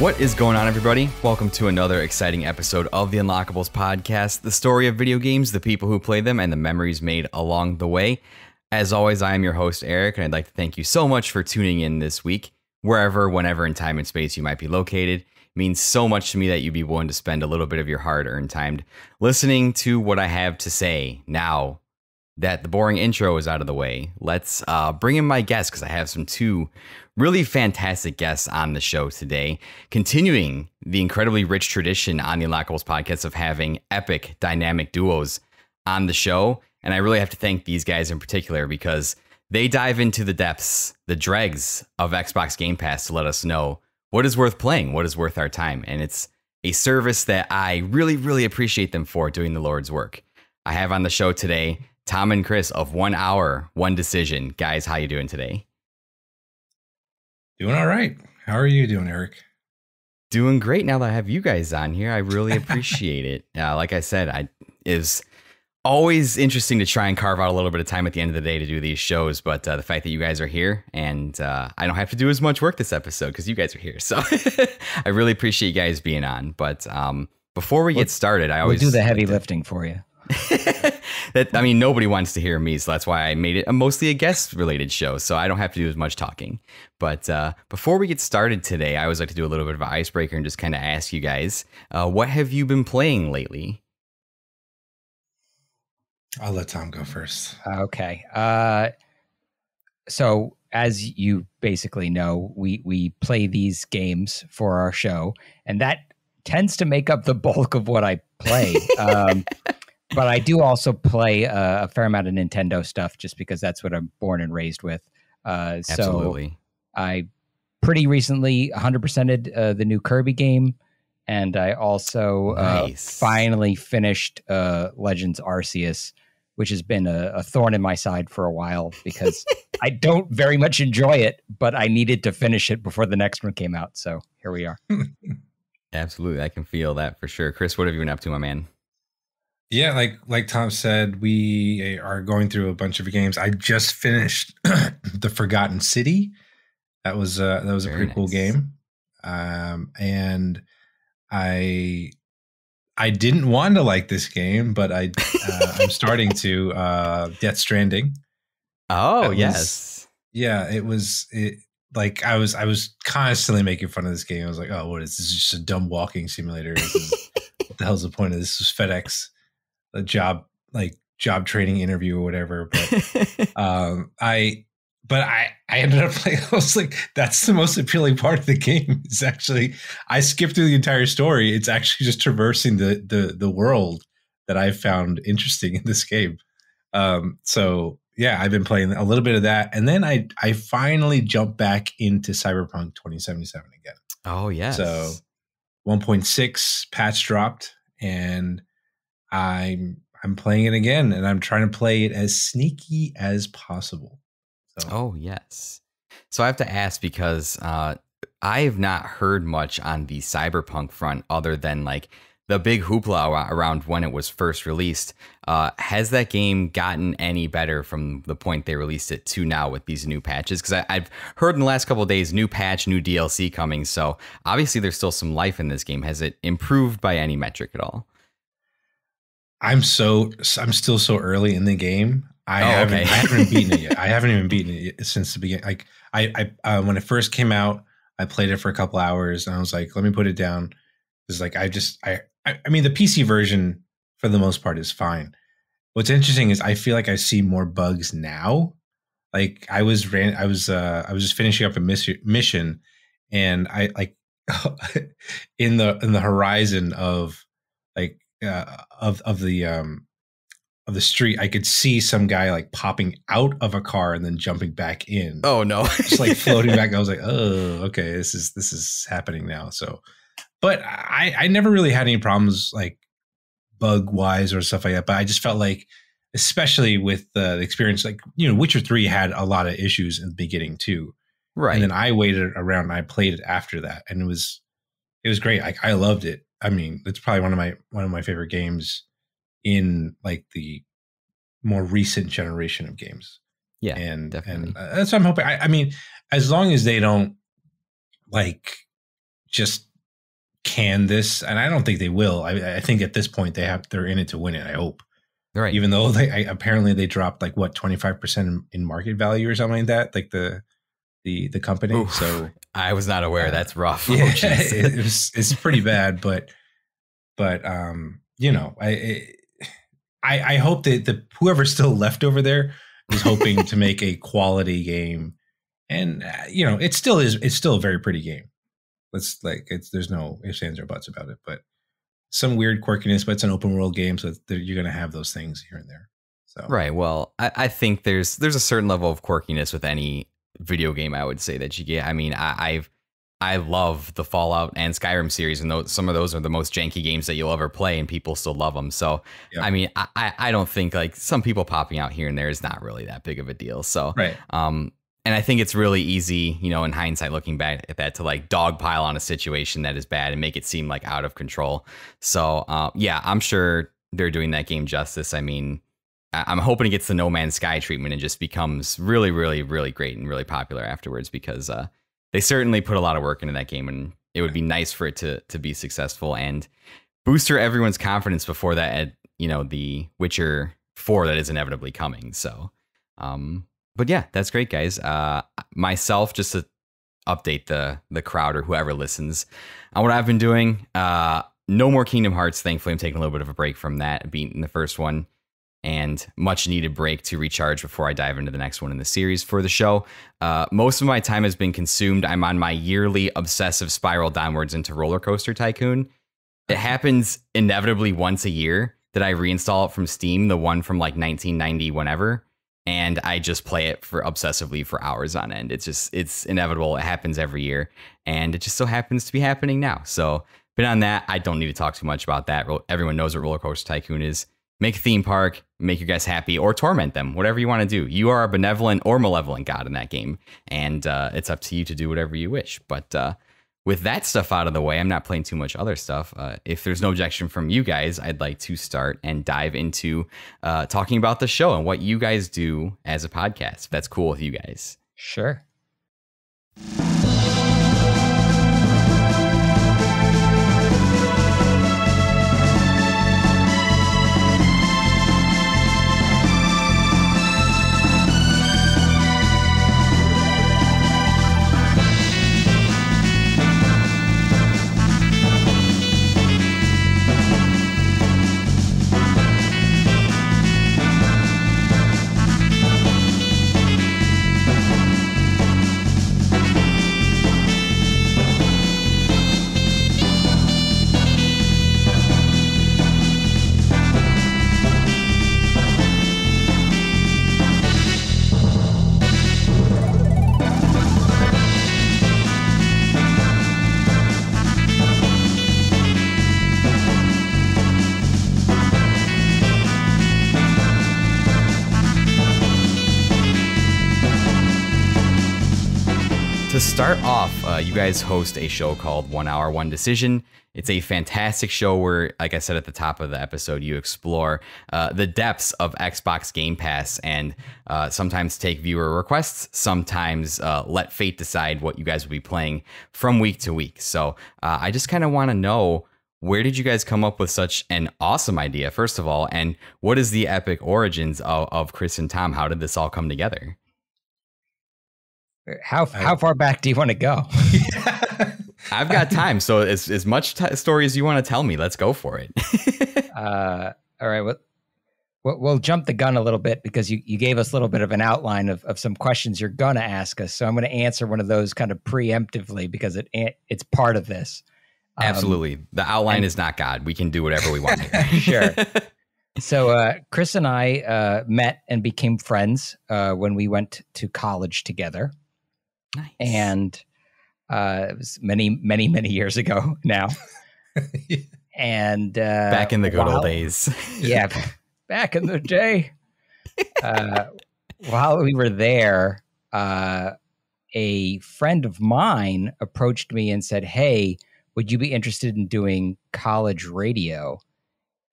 What is going on, everybody? Welcome to another exciting episode of the Unlockables podcast, the story of video games, the people who play them, and the memories made along the way. As always, I am your host, Eric, and I'd like to thank you so much for tuning in this week. Wherever, whenever in time and space you might be located, it means so much to me that you'd be willing to spend a little bit of your hard-earned time listening to what I have to say. Now that the boring intro is out of the way, let's bring in my guests, because I have two really fantastic guests on the show today, continuing the incredibly rich tradition on the Unlockables podcast of having epic dynamic duos on the show. And I really have to thank these guys in particular because they dive into the depths, the dregs of Xbox GamePass to let us know what is worth playing, what is worth our time. And it's a service that I really, really appreciate them for doing the Lord's work. I have on the show today Tom and Chris of 1 Hour, One Decision. Guys, how you doing today? Doing all right. How are you doing, Eric? Doing great now that I have you guys on here. I really appreciate it. Like I said, it's always interesting to try and carve out a little bit of time at the end of the day to do these shows. But the fact that you guys are here and I don't have to do as much work this episode because you guys are here. So I really appreciate you guys being on. But before we get started, I always do the heavy lifting for you. Nobody wants to hear me, so that's why I made it mostly a guest-related show, so I don't have to do as much talking. But before we get started today, I always like to do a little bit of an icebreaker and just kind of ask you guys, what have you been playing lately? I'll let Tom go first. Okay. So as you basically know, we play these games for our show, and that tends to make up the bulk of what I play. But I do also play a fair amount of Nintendo stuff just because that's what I'm born and raised with. Absolutely. So I pretty recently 100%ed the new Kirby game. And I also finally finished Legends Arceus, which has been a thorn in my side for a while because I don't very much enjoy it, but I needed to finish it before the next one came out. So here we are. Absolutely. I can feel that for sure. Chris, what have you been up to, my man? Yeah, like Tom said, we are going through a bunch of games. I just finished The Forgotten City. That was a pretty cool game. And I didn't want to like this game, but I'm starting to Death Stranding. Oh, yes. I was constantly making fun of this game. I was like, oh, what is this? This is just a dumb walking simulator. What the hell's the point of this? This was FedEx. A job training interview or whatever. But I ended up playing. I was like, that's the most appealing part of the game. Is actually I skipped through the entire story. It's actually just traversing the world that I found interesting in this game. So yeah, I've been playing a little bit of that, and then I finally jumped back into Cyberpunk 2077 again. Oh yes. So 1.6 patch dropped, and I'm playing it again, and I'm trying to play it as sneaky as possible. So. Oh, yes. So I have to ask because I have not heard much on the Cyberpunk front other than like the big hoopla around when it was first released. Has that game gotten any better from the point they released it to now with these new patches? Because I've heard in the last couple of days, new patch, new DLC coming. So obviously there's still some life in this game. Has it improved by any metric at all? I'm still so early in the game. I haven't beaten it yet. I haven't even beaten it since the beginning. Like I when it first came out, I played it for a couple hours and I was like, let me put it down. It's like I mean the PC version for the most part is fine. What's interesting is I feel like I see more bugs now. Like I was just finishing up a mission, and I like in the horizon of like of the street, I could see some guy like popping out of a car and then jumping back in. Oh no. Just like floating back. I was like, oh, okay, this is happening now. So, but I never really had any problems like bug wise or stuff like that. But I just felt like, especially with the experience, like, Witcher 3 had a lot of issues in the beginning too. Right. And then I waited around and I played it after that, and it was great. Like I loved it. I mean, it's probably one of my favorite games in like the more recent generation of games. Yeah, and definitely. And that's what I'm hoping. I mean, as long as they don't like just can this, and I don't think they will. I think at this point they're in it to win it. I hope. Right. Even though apparently they dropped like what 25% in market value or something like that, like the company. Oof, so I was not aware. That's rough. Yeah, it's pretty bad. But you know, I hope that whoever's still left over there is hoping to make a quality game, and you know, it's still a very pretty game. There's no ifs, ands, or buts about it, but some weird quirkiness, but it's an open world game, so you're going to have those things here and there. So right. Well, I think there's a certain level of quirkiness with any video game, I would say, that you get. I mean, I love the Fallout and Skyrim series, and some of those are the most janky games that you'll ever play, and people still love them. So, yeah. I mean, I don't think like some people popping out here and there is not really that big of a deal. So, right. And I think it's really easy, you know, in hindsight, looking back at that, to like dogpile on a situation that is bad and make it seem like out of control. So, yeah, I'm sure they're doing that game justice. I mean, I'm hoping it gets the No Man's Sky treatment and just becomes really, really, really great and really popular afterwards, because they certainly put a lot of work into that game, and it would be nice for it to be successful and booster everyone's confidence before that, you know, the Witcher 4 that is inevitably coming. So, but yeah, that's great, guys. Myself, just to update the crowd or whoever listens on what I've been doing. No more Kingdom Hearts. Thankfully, I'm taking a little bit of a break from that, beating the first one, and much needed break to recharge before I dive into the next one in the series for the show. Most of my time has been consumed. I'm on my yearly obsessive spiral downwards into Roller Coaster Tycoon. It happens inevitably once a year that I reinstall it from Steam, the one from like 1990, whenever. And I just play it obsessively for hours on end. It's inevitable. It happens every year. And it just so happens to be happening now. So been on that. I don't need to talk too much about that. Everyone knows what Roller Coaster Tycoon is. Make a theme park, make your guys happy, or torment them, whatever you want to do. You are a benevolent or malevolent god in that game. And it's up to you to do whatever you wish. But with that stuff out of the way, I'm not playing too much other stuff. If there's no objection from you guys, I'd like to start and dive into talking about the show and what you guys do as a podcast, if that's cool with you guys. Sure. To start off, you guys host a show called 1 Hour, 1 Decision. It's a fantastic show where, like I said at the top of the episode, you explore the depths of Xbox GamePass and sometimes take viewer requests, sometimes let fate decide what you guys will be playing from week to week. So I just kind of want to know, where did you guys come up with such an awesome idea, first of all? And what is the epic origins of Chris and Tom? How did this all come together? How far back do you want to go? I've got time, so as much story as you want to tell me, let's go for it. All right, we'll jump the gun a little bit, because you gave us a little bit of an outline of some questions you're going to ask us. So I'm going to answer one of those kind of preemptively, because it's part of this. Absolutely. The outline is not God. We can do whatever we want here. Sure. So Chris and I met and became friends when we went to college together. Nice. And it was many, many, many years ago now. And back in the good old days. Yeah, back in the day. While we were there, a friend of mine approached me and said, "Hey, would you be interested in doing college radio?"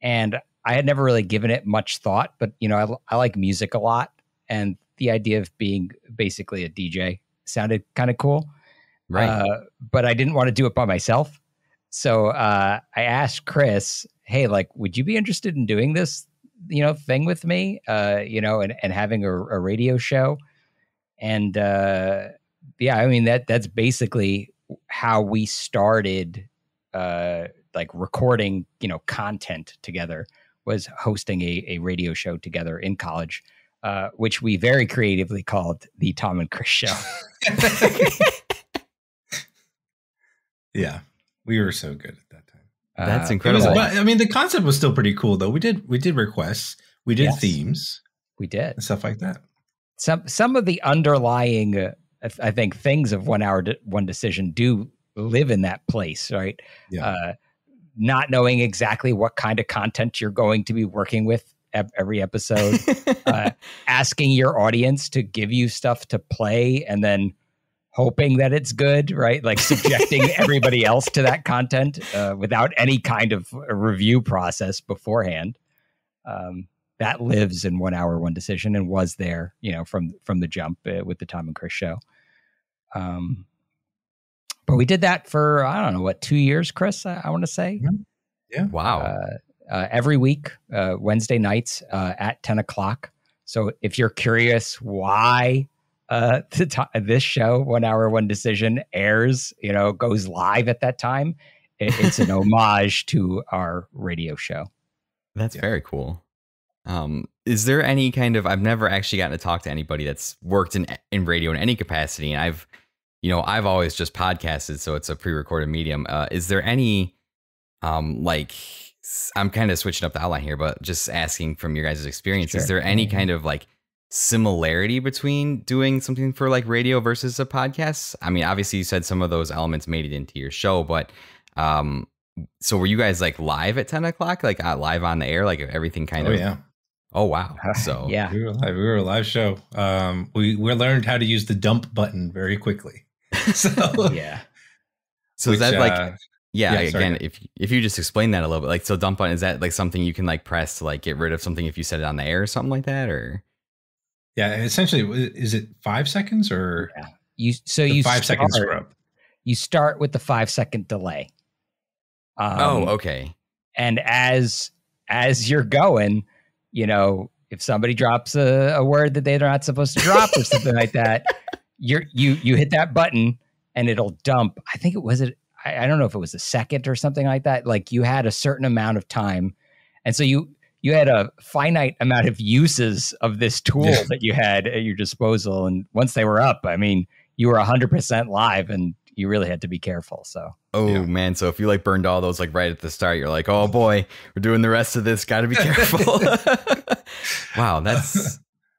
And I had never really given it much thought, but I like music a lot, and the idea of being basically a DJ sounded kind of cool. Right. But I didn't want to do it by myself. So I asked Chris, hey, like, would you be interested in doing this, thing with me, and having a radio show? And yeah, I mean, that's basically how we started, like recording, content together, was hosting a radio show together in college, which we very creatively called the Tom and Chris Show. Yeah, we were so good at that time. That's incredible. But I mean, the concept was still pretty cool, though. We did requests, we did themes, we did and stuff like that. Some of the underlying, I think, things of 1 Hour One Decision do live in that place, right? Yeah. Not knowing exactly what kind of content you're going to be working with every episode, asking your audience to give you stuff to play, and then hoping that it's good, right? Like subjecting everybody else to that content without any kind of a review process beforehand. That lives in 1 Hour One Decision, and was there, from the jump with the Tom and Chris Show. But we did that for, I don't know, 2 years, Chris, I want to say. Yeah. Wow. Every week, Wednesday nights at 10 o'clock. So if you're curious why this show, 1 Hour One Decision, airs, goes live at that time, it's an homage to our radio show. That's very cool. Is there any kind of, I've never actually gotten to talk to anybody that's worked in radio in any capacity, and I've always just podcasted, so it's a pre-recorded medium. Is there any, like, I'm kind of switching up the outline here, but just asking from your guys' experience, Sure. Is there any kind of like similarity between doing something for like radio versus a podcast? I mean, obviously you said some of those elements made it into your show, but so were you guys like live at 10 o'clock, like live on the air, like everything kind of? Yeah. Oh, wow. So yeah, we were live. We were a live show. We learned how to use the dump button very quickly. So yeah. So is that like, again, sorry. if you just explain that a little bit, like, so dump button, is that like something you can like press to like get rid of something if you set it on the air or something like that, or? Yeah, essentially, is it 5 seconds or? Yeah. You 5 seconds scrub. You start with the 5 second delay. Okay. And as you're going, if somebody drops a word that they're not supposed to drop or something like that, you hit that button and it'll dump. I think I don't know if it was a second or something like that. Like, you had a certain amount of time, and so you had a finite amount of uses of this tool that you had at your disposal. And once they were up, I mean, you were 100% live, and you really had to be careful. So, man. So if you like burned all those like right at the start, you're like, oh boy, we're doing the rest of this. Got to be careful. Wow.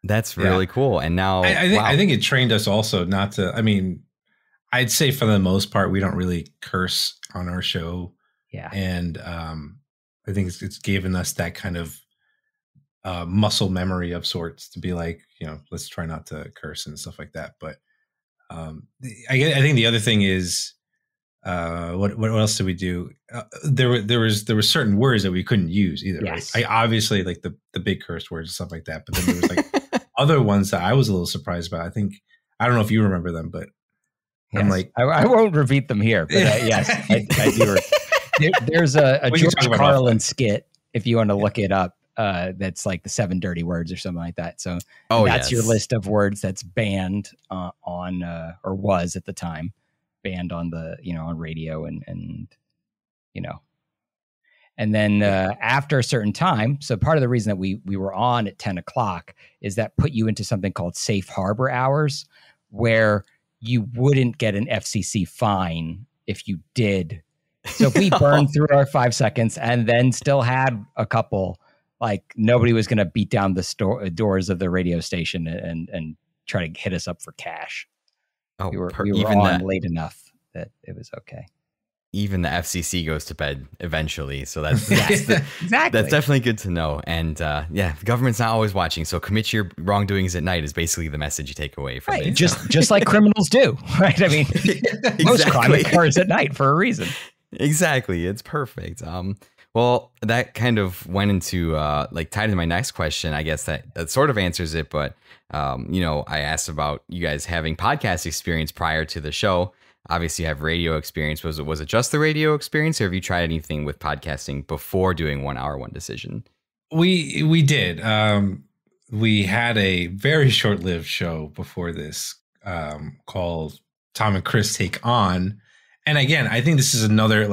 That's really cool. And now I think it trained us also not to, I mean, I'd say for the most part, we don't really curse on our show. Yeah. And I think it's given us that kind of muscle memory of sorts to be like, let's try not to curse and stuff like that. But I think the other thing is, what else did we do? There were certain words that we couldn't use either. Yes. Right? I obviously like the big curse words and stuff like that. But then there was like other ones that I was a little surprised about. I don't know if you remember them, but yes. I'm like, I won't repeat them here, but yes, I do. There's a George Carlin skit, if you want to look it up, that's like the 7 dirty words or something like that. So that's your list of words that's banned on or was at the time banned on the on radio and and then after a certain time. So part of the reason that we were on at 10 o'clock is that put you into something called safe harbor hours, where you wouldn't get an FCC fine if you did. So if we burned through our 5 seconds and then still had a couple, like, nobody was going to beat down the doors of the radio station and try to hit us up for cash. Oh, we were on late enough that it was okay. Even the FCC goes to bed eventually, so that's exactly. That's definitely good to know. And the government's not always watching, so commit your wrongdoings at night is basically the message you take away from it. Just like criminals do, right? I mean, most crime occurs at night for a reason. Exactly, it's perfect. Well, that kind of went into tied into my next question. I guess that sort of answers it, but I asked about you guys having podcast experience prior to the show. obviously you have radio experience. Was it just the radio experience, or have you tried anything with podcasting before doing 1 Hour One Decision? We did. We had a very short-lived show before this called Tom and Chris Take On. And again, I think this is another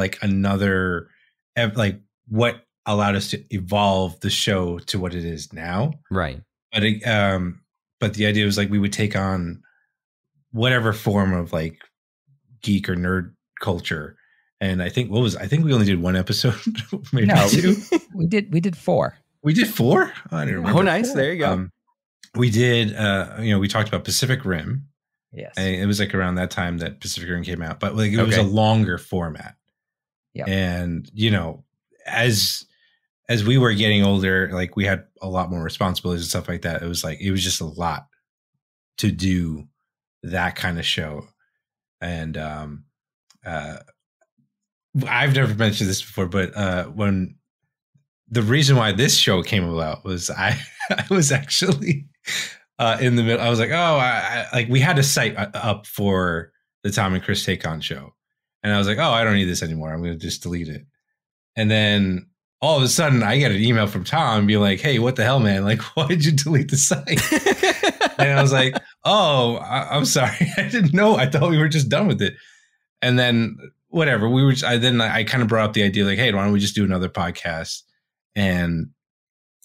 what allowed us to evolve the show to what it is now. Right. But the idea was like we would take on whatever form of like geek or nerd culture. And I think we only did one episode, maybe two. We did 4. We did 4? I don't remember. Oh, nice. There you go. We did, we talked about Pacific Rim. Yes. And it was like around that time that Pacific Rim came out, but like it was a longer format. Yeah. And, as we were getting older, like we had a lot more responsibilities and stuff like that. It was just a lot to do that kind of show. And I've never mentioned this before, but when the reason why this show came about was I was actually in the middle. I was like, we had a site up for the Tom and Chris Take On show. And I was like, I don't need this anymore. I'm going to just delete it. And then all of a sudden I get an email from Tom being like, hey, what the hell, man? Like, why did you delete the site? And I was like, I'm sorry. I didn't know. I thought we were just done with it. And then whatever, I kind of brought up the idea like, hey, why don't we just do another podcast? And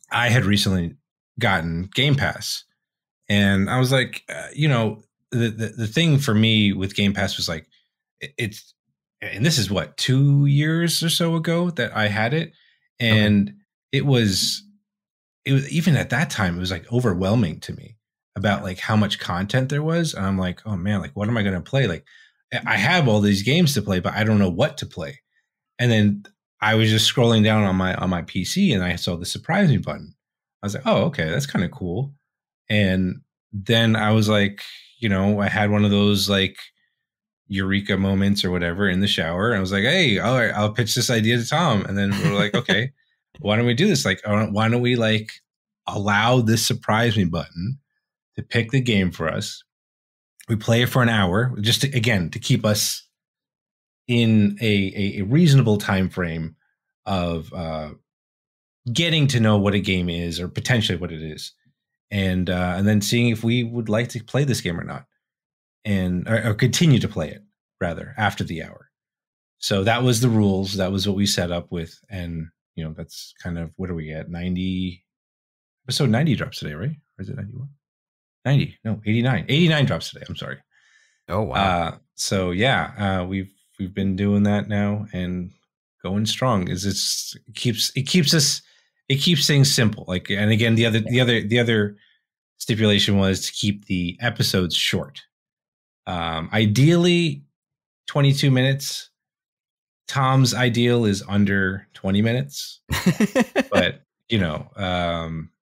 I had recently gotten Game Pass. And I was like, the thing for me with Game Pass was like, and this is what, 2 years or so ago that I had it. And it was even at that time, it was like overwhelming to me about like how much content there was. And I'm like, oh man, like, what am I going to play? Like I have all these games to play, but I don't know what to play. And then I was just scrolling down on my PC and I saw the surprise me button. I was like, oh, okay, that's kind of cool. And then I was like, I had one of those like eureka moments or whatever in the shower. And I was like, hey, all right, I'll pitch this idea to Tom. And then we're like, okay, why don't we do this? Like, why don't we like allow this surprise me button to pick the game for us? We play it for an hour just to keep us in a reasonable time frame of getting to know what a game is or potentially what it is. And then seeing if we would like to play this game or not, or continue to play it rather after the hour. So that was the rules. That was what we set up with. And, that's kind of, what are we at? 90, episode 90 drops today, right? Or is it 91? 90, no, 89. 89 drops today. I'm sorry. Oh, wow. So yeah, we've been doing that now and going strong. It keeps things simple. Like, and again, the other stipulation was to keep the episodes short. Ideally 22 minutes. Tom's ideal is under 20 minutes, but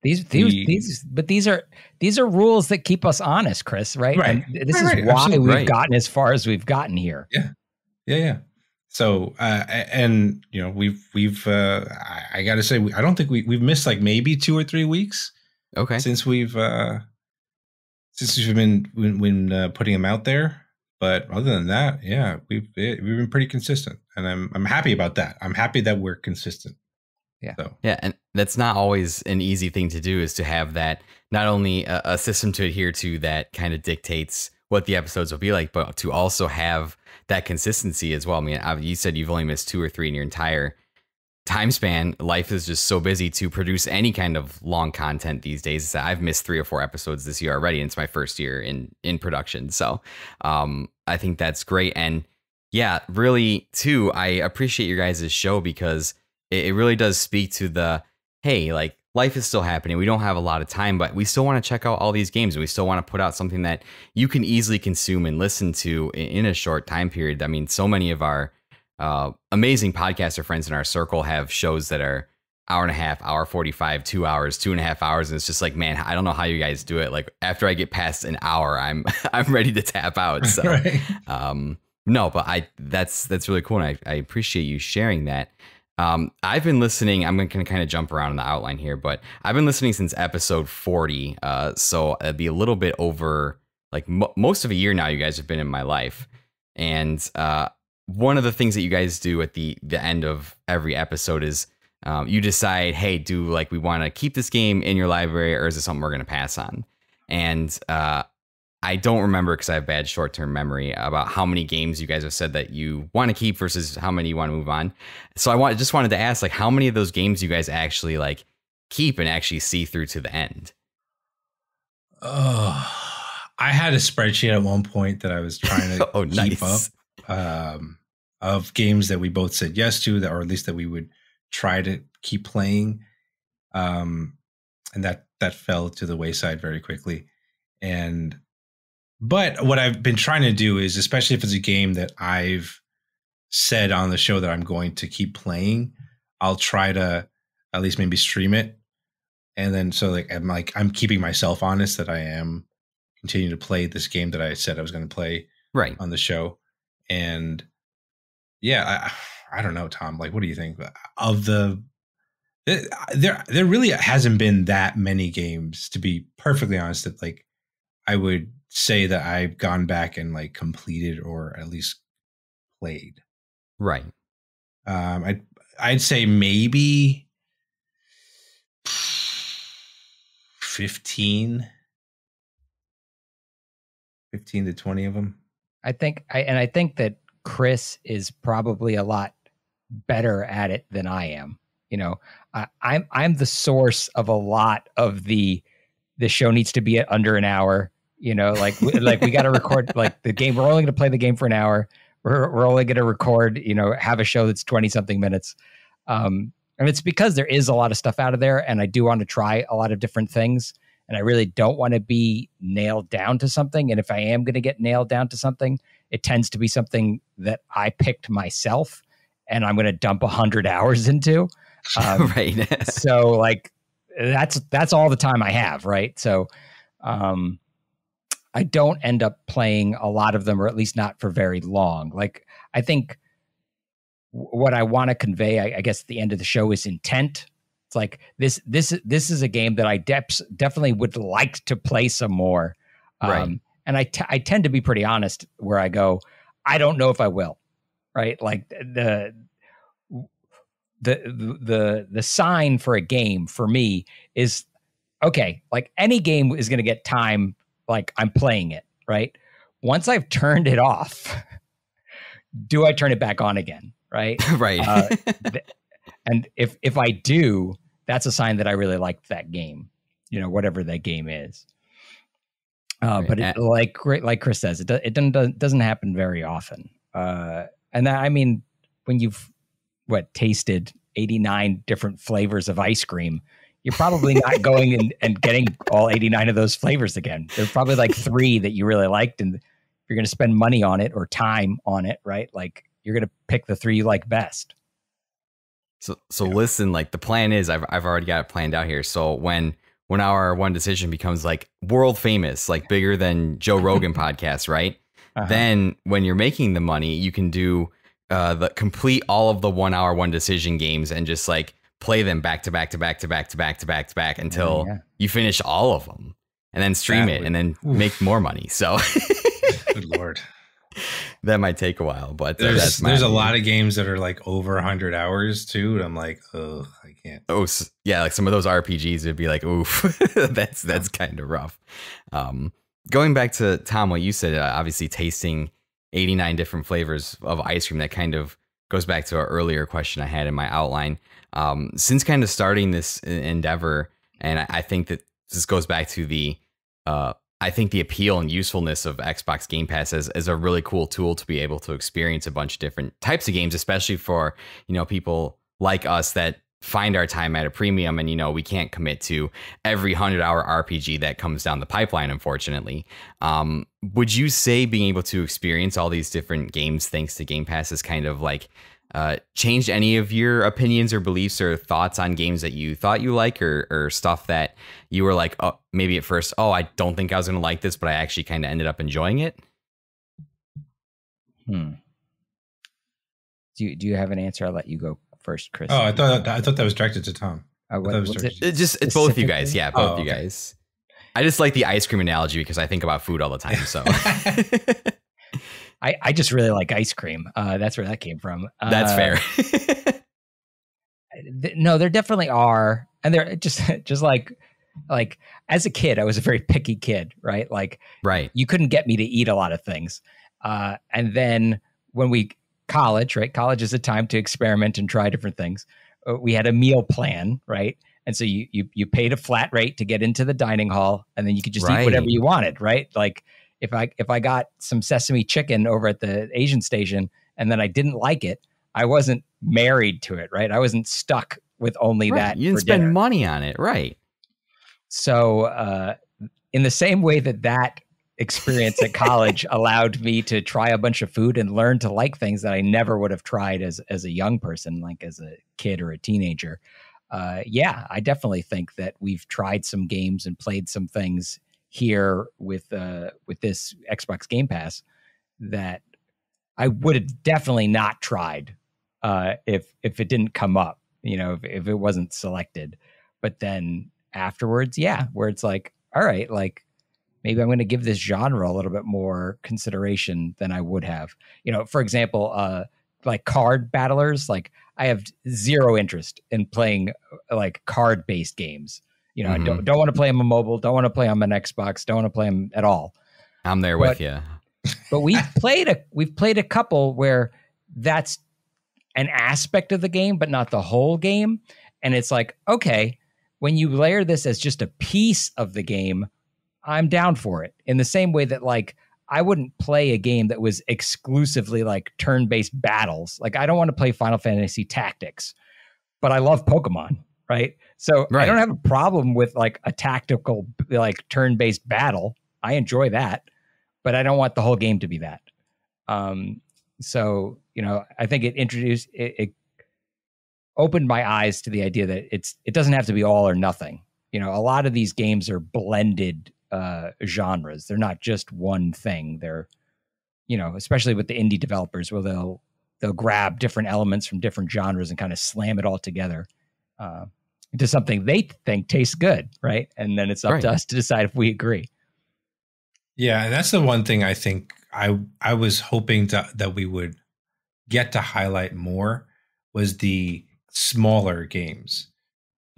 these are rules that keep us honest, Chris, right? Right. And this is why Absolutely. we've gotten as far as we've gotten here. Yeah. So, we've I got to say, I don't think we've missed like maybe 2 or 3 weeks. Okay. Since we've been putting them out there. But other than that, yeah, we've been pretty consistent, and I'm happy about that. I'm happy that we're consistent. Yeah. So. Yeah, and that's not always an easy thing to do, is to have that, not only a system to adhere to that kind of dictates what the episodes will be like, but to also have that consistency as well. I mean, you said you've only missed 2 or 3 in your entire time span. Life is just so busy to produce any kind of long content these days. I've missed 3 or 4 episodes this year already, and it's my first year in production. So I think that's great. And yeah, really too, I appreciate your guys' show because it really does speak to the, hey, like, life is still happening. We don't have a lot of time, but we still want to check out all these games. And we still want to put out something that you can easily consume and listen to in a short time period. I mean, so many of our amazing podcaster friends in our circle have shows that are hour and a half, hour 45, 2 hours, 2.5 hours. And it's just like, man, I don't know how you guys do it. Like, after I get past an hour, I'm ready to tap out. So, right. No, but that's really cool. And I appreciate you sharing that. I've been listening. I'm going to kind of jump around in the outline here, but I've been listening since episode 40. So it'd be a little bit over like most of a year now. You guys have been in my life. And one of the things that you guys do at the end of every episode is you decide, hey, do like we want to keep this game in your library, or is it something we're going to pass on? And I don't remember, because I have bad short-term memory, about how many games you guys have said that you want to keep versus how many you want to move on. So I just wanted to ask, like, how many of those games you guys actually like keep and actually see through to the end? Oh, I had a spreadsheet at one point that I was trying to keep up of games that we both said yes to, that, or at least that we would try to keep playing. And that fell to the wayside very quickly. But what I've been trying to do is, especially if it's a game that I've said on the show that I'm going to keep playing, I'll try to at least maybe stream it. And then so I'm keeping myself honest that I am continuing to play this game that I said I was going to play on the show. And yeah, I don't know, Tom, like, what do you think of there really hasn't been that many games, to be perfectly honest, that like I would say that I've gone back and like completed or at least played. Right. I'd say maybe 15 to 20 of them. I think that Chris is probably a lot better at it than I am. You know, I'm the source of a lot of the show needs to be at under an hour. You know, like we got to record like the game. We're only going to play the game for an hour. We're only going to record, you know, have a show that's 20 something minutes. And it's because there is a lot of stuff out of there, and I do want to try a lot of different things. And I really don't want to be nailed down to something. And if I am going to get nailed down to something, it tends to be something that I picked myself and I'm going to dump 100 hours into. Right. So like, that's all the time I have. Right. So, I don't end up playing a lot of them, or at least not for very long. Like, I think what I want to convey, I guess at the end of the show, is intent. It's like this is a game that I definitely would like to play some more. Right. And I tend to be pretty honest where I go, I don't know if I will. Right. Like the sign for a game for me is, okay, like any game is going to get time. Like I'm playing it, right? Once I've turned it off, do I turn it back on again? Right. Right. And if I do, that's a sign that I really liked that game, you know, whatever that game is. But it, like Chris says, it doesn't happen very often. And that, I mean, when you've tasted 89 different flavors of ice cream, you're probably not going and getting all 89 of those flavors again. There's probably like 3 that you really liked, and if you're going to spend money on it or time on it, right? Like you're going to pick the 3 you like best. So listen, like the plan is, I've already got it planned out here. So when our one decision becomes like world famous, like bigger than Joe Rogan podcast, right? Then when you're making the money, you can do the complete all of the 1 hour one decision games and just like play them back to back until you finish all of them, and then stream it and then make more money. So good Lord. That might take a while, but there's a lot of games that are like over 100 hours too. And I'm like, oh, I can't. Oh yeah. Like some of those RPGs would be like, oof, that's kind of rough. Going back to Tom, what you said, obviously tasting 89 different flavors of ice cream, that kind of goes back to an earlier question I had in my outline. Since kind of starting this endeavor, and I think that this goes back to the appeal and usefulness of Xbox Game Pass as a really cool tool to be able to experience a bunch of different types of games, especially for, you know, people like us that find our time at a premium, and, you know, we can't commit to every 100-hour RPG that comes down the pipeline, unfortunately. Would you say being able to experience all these different games thanks to Game Pass is kind of like changed any of your opinions or beliefs or thoughts on games that you thought you like, or stuff that you were like, oh, maybe at first, oh, I don't think I was going to like this, but I actually kind of ended up enjoying it? Do you have an answer? I'll let you go first, Chris. Oh, I thought that was directed to Tom. It's both you guys. Yeah, both you guys. I just like the ice cream analogy because I think about food all the time. So I just really like ice cream. That's where that came from. That's fair. No, there definitely are, and they're just like as a kid, I was a very picky kid, right? Like, right, you couldn't get me to eat a lot of things, and then when college, right? College is a time to experiment and try different things. We had a meal plan, right? And so you paid a flat rate to get into the dining hall, and then you could just eat whatever you wanted, right? Like if I got some sesame chicken over at the Asian station and then I didn't like it, I wasn't married to it, right? I wasn't stuck with only that. You didn't spend money on it, right? So in the same way that experience at college allowed me to try a bunch of food and learn to like things that I never would have tried as a young person, like as a kid or a teenager. Yeah, I definitely think that we've tried some games and played some things here with this Xbox Game Pass that I would have definitely not tried if it didn't come up, if it wasn't selected. But then afterwards, yeah, where it's like, all right, like maybe I'm going to give this genre a little bit more consideration than I would have. For example, like card battlers, like I have zero interest in playing like card-based games. I don't want to play them on mobile, don't want to play them on Xbox, don't want to play them at all. I'm there with you. But we've played a couple where that's an aspect of the game, but not the whole game. And it's like, okay, when you layer this as just a piece of the game, I'm down for it. In the same way that like I wouldn't play a game that was exclusively like turn-based battles. Like I don't want to play Final Fantasy Tactics, but I love Pokemon, right? So I don't have a problem with like a tactical like turn-based battle. I enjoy that, but I don't want the whole game to be that. So, I think it opened my eyes to the idea that it doesn't have to be all or nothing. A lot of these games are blended genres. They're not just one thing. They're, especially with the indie developers where they'll grab different elements from different genres and kind of slam it all together into something they think tastes good, right? And then it's up to us to decide if we agree. Yeah, and that's the one thing I think I was hoping that we would get to highlight more was the smaller games.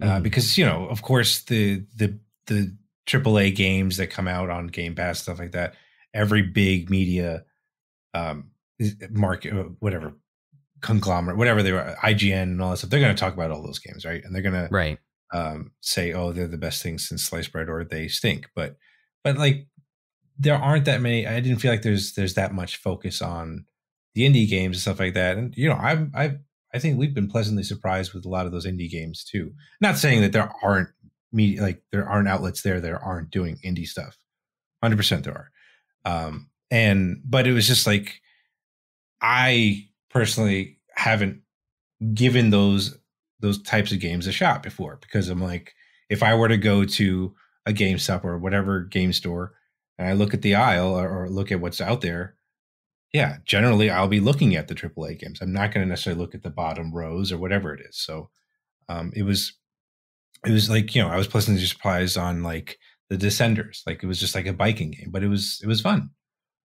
Because, of course, the AAA games that come out on Game Pass, stuff like that, every big media market, whatever, conglomerate, whatever they were, IGN and all that stuff, they're going to talk about all those games, right? And they're going to say, oh, they're the best things since sliced bread, or they stink. But like, there aren't that many. I didn't feel like there's that much focus on the indie games and stuff like that. And I think we've been pleasantly surprised with a lot of those indie games too. Not saying that there aren't there aren't outlets there that aren't doing indie stuff. 100% there are. But it was just like, I personally haven't given those types of games a shot before, because I'm like, if I were to go to a GameStop or whatever game store and I look at the aisle or look at what's out there, yeah, generally I'll be looking at the AAA games. I'm not going to necessarily look at the bottom rows or whatever it is. So it was like, I was pleasantly surprised on like the Descenders. Like it was just like a biking game, but it was fun.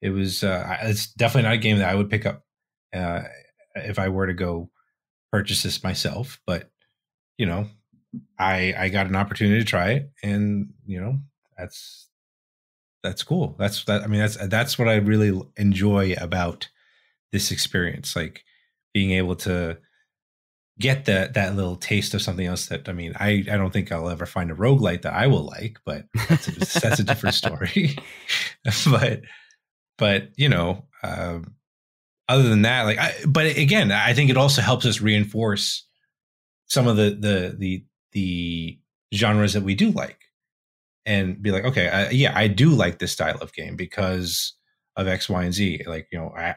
It was it's definitely not a game that I would pick up if I were to go purchase this myself. But I got an opportunity to try it, and that's cool. That's what I really enjoy about this experience. Like being able to get that little taste of something else that, I don't think I'll ever find a roguelite that I will like, but that's a different story. but other than that, but again, I think it also helps us reinforce some of the genres that we do like, and be like, okay, I do like this style of game because of X, Y, and Z. Like,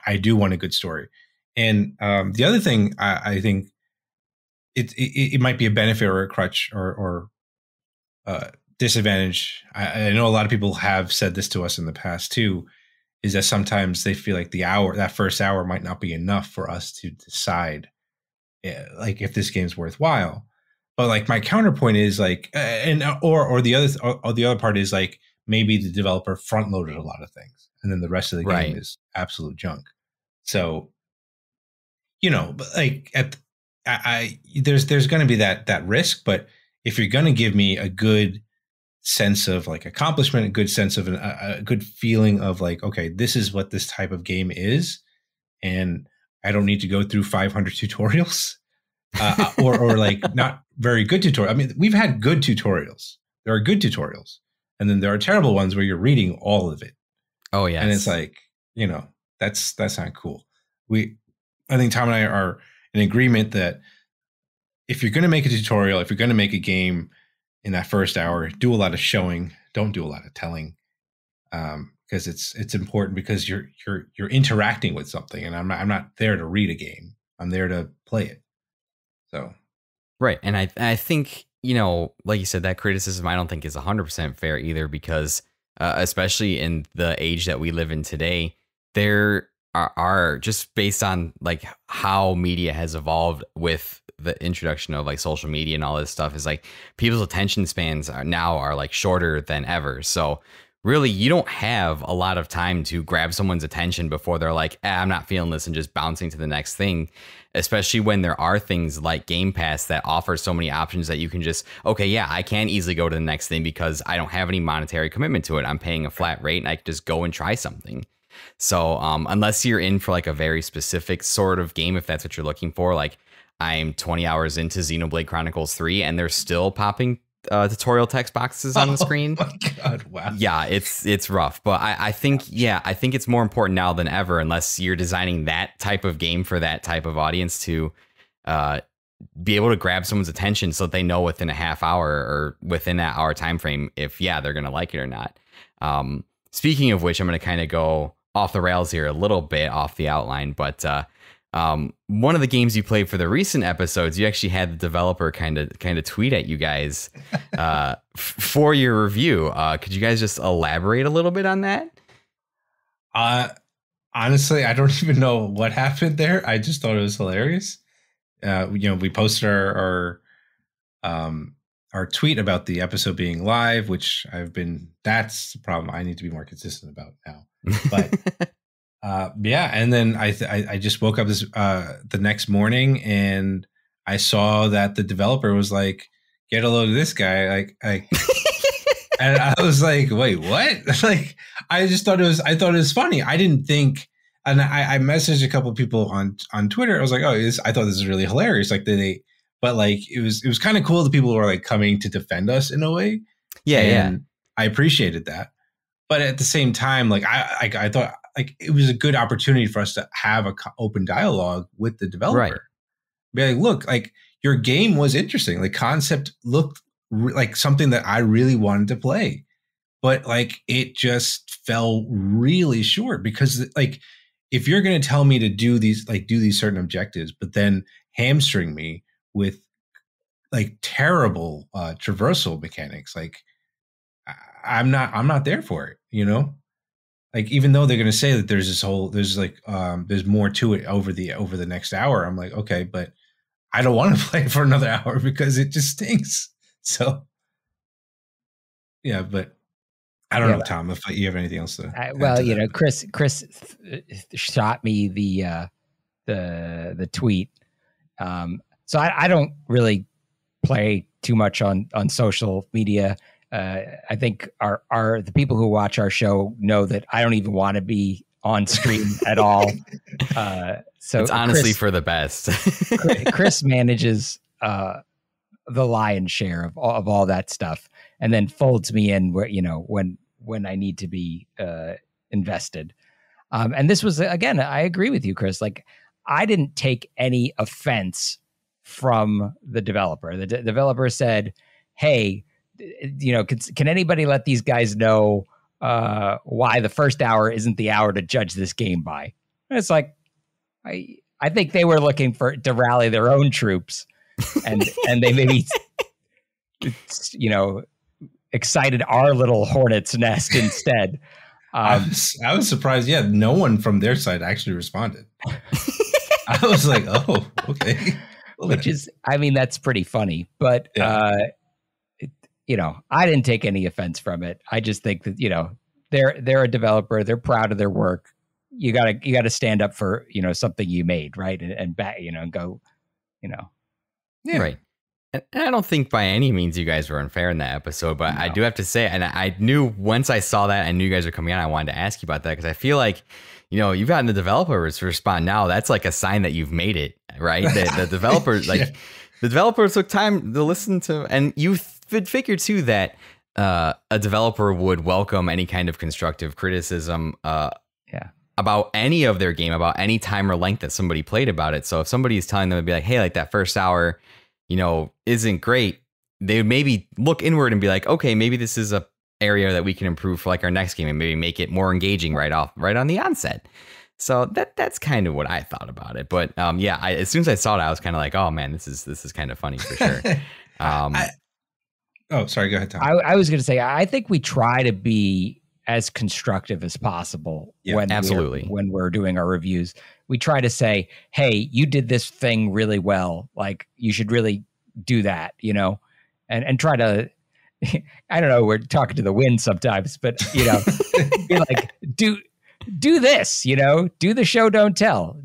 I do want a good story. And the other thing, I think it might be a benefit or a crutch or disadvantage. I know a lot of people have said this to us in the past too, is that sometimes they feel like that first hour might not be enough for us to decide like if this game's worthwhile. But like my counterpoint is like, or the other part is like, maybe the developer front loaded a lot of things, and then the rest of the game is absolute junk. So, but like there's going to be that risk, but if you're going to give me a good sense of like accomplishment, a good sense of a good feeling of like, okay, this is what this type of game is, and I don't need to go through 500 tutorials, or like not very good tutorials. I mean, we've had good tutorials. There are good tutorials, and then there are terrible ones where you're reading all of it. Oh yeah, and it's like, that's not cool. I think Tom and I are in agreement that if you're going to make a tutorial, if you're going to make a game in that first hour, do a lot of showing. Don't do a lot of telling, because it's important, because you're interacting with something, and I'm not there to read a game. I'm there to play it. So, right, and I think, like you said, that criticism I don't think is 100% fair either, because especially in the age that we live in today, there are just based on like how media has evolved with the introduction of like social media and all this stuff, is like people's attention spans are like shorter than ever. So really, you don't have a lot of time to grab someone's attention before they're like, I'm not feeling this, and just bouncing to the next thing, especially when there are things like Game Pass that offer so many options that you can just, okay, yeah, I can easily go to the next thing because I don't have any monetary commitment to it. I'm paying a flat rate and I can just go and try something. So unless you're in for like a very specific sort of game, if that's what you're looking for, like I'm 20 hours into Xenoblade Chronicles 3 and they're still popping tutorial text boxes on the screen. Oh my God, wow. Yeah, it's rough. But I think it's more important now than ever, unless you're designing that type of game for that type of audience, to be able to grab someone's attention so that they know within a half hour or within that hour time frame if they're going to like it or not. Speaking of which, I'm going to kind of go off the rails here a little bit, off the outline, but one of the games you played for the recent episodes, you actually had the developer kind of tweet at you guys for your review. Could you guys just elaborate a little bit on that? Honestly, I don't even know what happened there. I just thought it was hilarious. We posted our tweet about the episode being live, which that's the problem I need to be more consistent about now. But and then I just woke up the next morning and I saw that the developer was like, get a load of this guy. Like and I was like, wait, what? Like, I thought it was funny. I didn't think, and I messaged a couple of people on Twitter. I was like, I thought this is really hilarious. Like but like, it was kind of cool. The people who are like coming to defend us in a way. Yeah. And I appreciated that. But at the same time, like I thought like it was a good opportunity for us to have an open dialogue with the developer. Right. Be like, look, like your game was interesting. The concept looked like something that I really wanted to play, but like it just fell really short, because like if you're going to tell me to do these certain objectives, but then hamstring me with like terrible traversal mechanics, like I'm not there for it, Like, even though they're going to say that there's more to it over the next hour, I'm like, okay, but I don't want to play it for another hour because it just stinks. So, yeah, but I don't know, Tom, if you have anything else to. Chris shot me the tweet. So I don't really play too much on social media. I think the people who watch our show know that I don't even want to be on screen at all. So it's honestly for the best. Chris manages the lion's share of all that stuff, and then folds me in where when I need to be invested. And this was, again, I agree with you, Chris. Like, I didn't take any offense from the developer. The developer said, "Hey, can anybody let these guys know why the first hour isn't the hour to judge this game by?" And it's like, I think they were looking to rally their own troops, and they maybe excited our little hornet's nest instead. I was surprised. Yeah, no one from their side actually responded. I was like, oh, okay. Which is, I mean, that's pretty funny, but. Yeah. I didn't take any offense from it. I just think that, they're a developer. They're proud of their work. You gotta stand up for, something you made, right? And back, and go, Yeah. Right. And I don't think by any means you guys were unfair in that episode, but no. I do have to say, and I knew once I saw that, I knew you guys were coming on, I wanted to ask you about that because I feel like, you've gotten the developers to respond now. That's like a sign that you've made it, right? The developers, the developers took time to listen to, and you figure too that a developer would welcome any kind of constructive criticism about any of their game, about any time or length that somebody played about it. So if somebody is telling them to be like, hey, like that first hour, isn't great, they would maybe look inward and be like, okay, maybe this is a area that we can improve for like our next game and maybe make it more engaging right on the onset. So that's kind of what I thought about it. But as soon as I saw it, I was kind of like, oh man, this is kind of funny for sure. Sorry, go ahead, Tom. I was going to say, I think we try to be as constructive as possible when we're doing our reviews. We try to say, hey, you did this thing really well. Like you should really do that, and try to, I don't know, we're talking to the wind sometimes, but be like, do this, do the show, don't tell,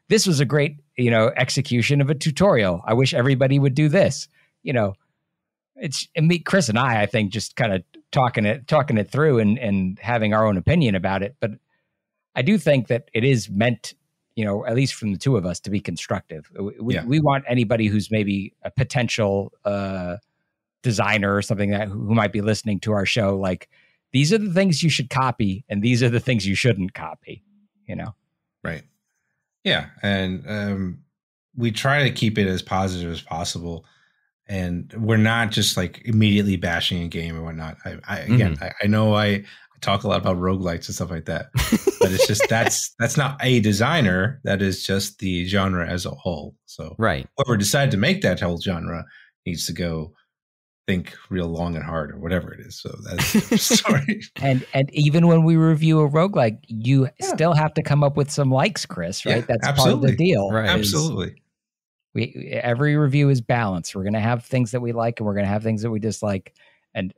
this was a great, execution of a tutorial. I wish everybody would do this, it's me, Chris and I think just kind of talking it through and having our own opinion about it. But I do think that it is meant, at least from the two of us, to be constructive. We want anybody who's maybe a potential designer or something who might be listening to our show, like, these are the things you should copy and these are the things you shouldn't copy, Right. Yeah. And we try to keep it as positive as possible. And we're not just like immediately bashing a game or whatnot. I know I talk a lot about roguelites and stuff like that, but it's just that's not a designer. That is just the genre as a whole. So whoever decided to make that whole genre needs to go think real long and hard or whatever it is. So that's the story. And even when we review a roguelike, you still have to come up with some likes, Chris, right? That's absolutely. part of the deal. Right. Absolutely. Every review is balanced. We're going to have things that we like and we're going to have things that we dislike. And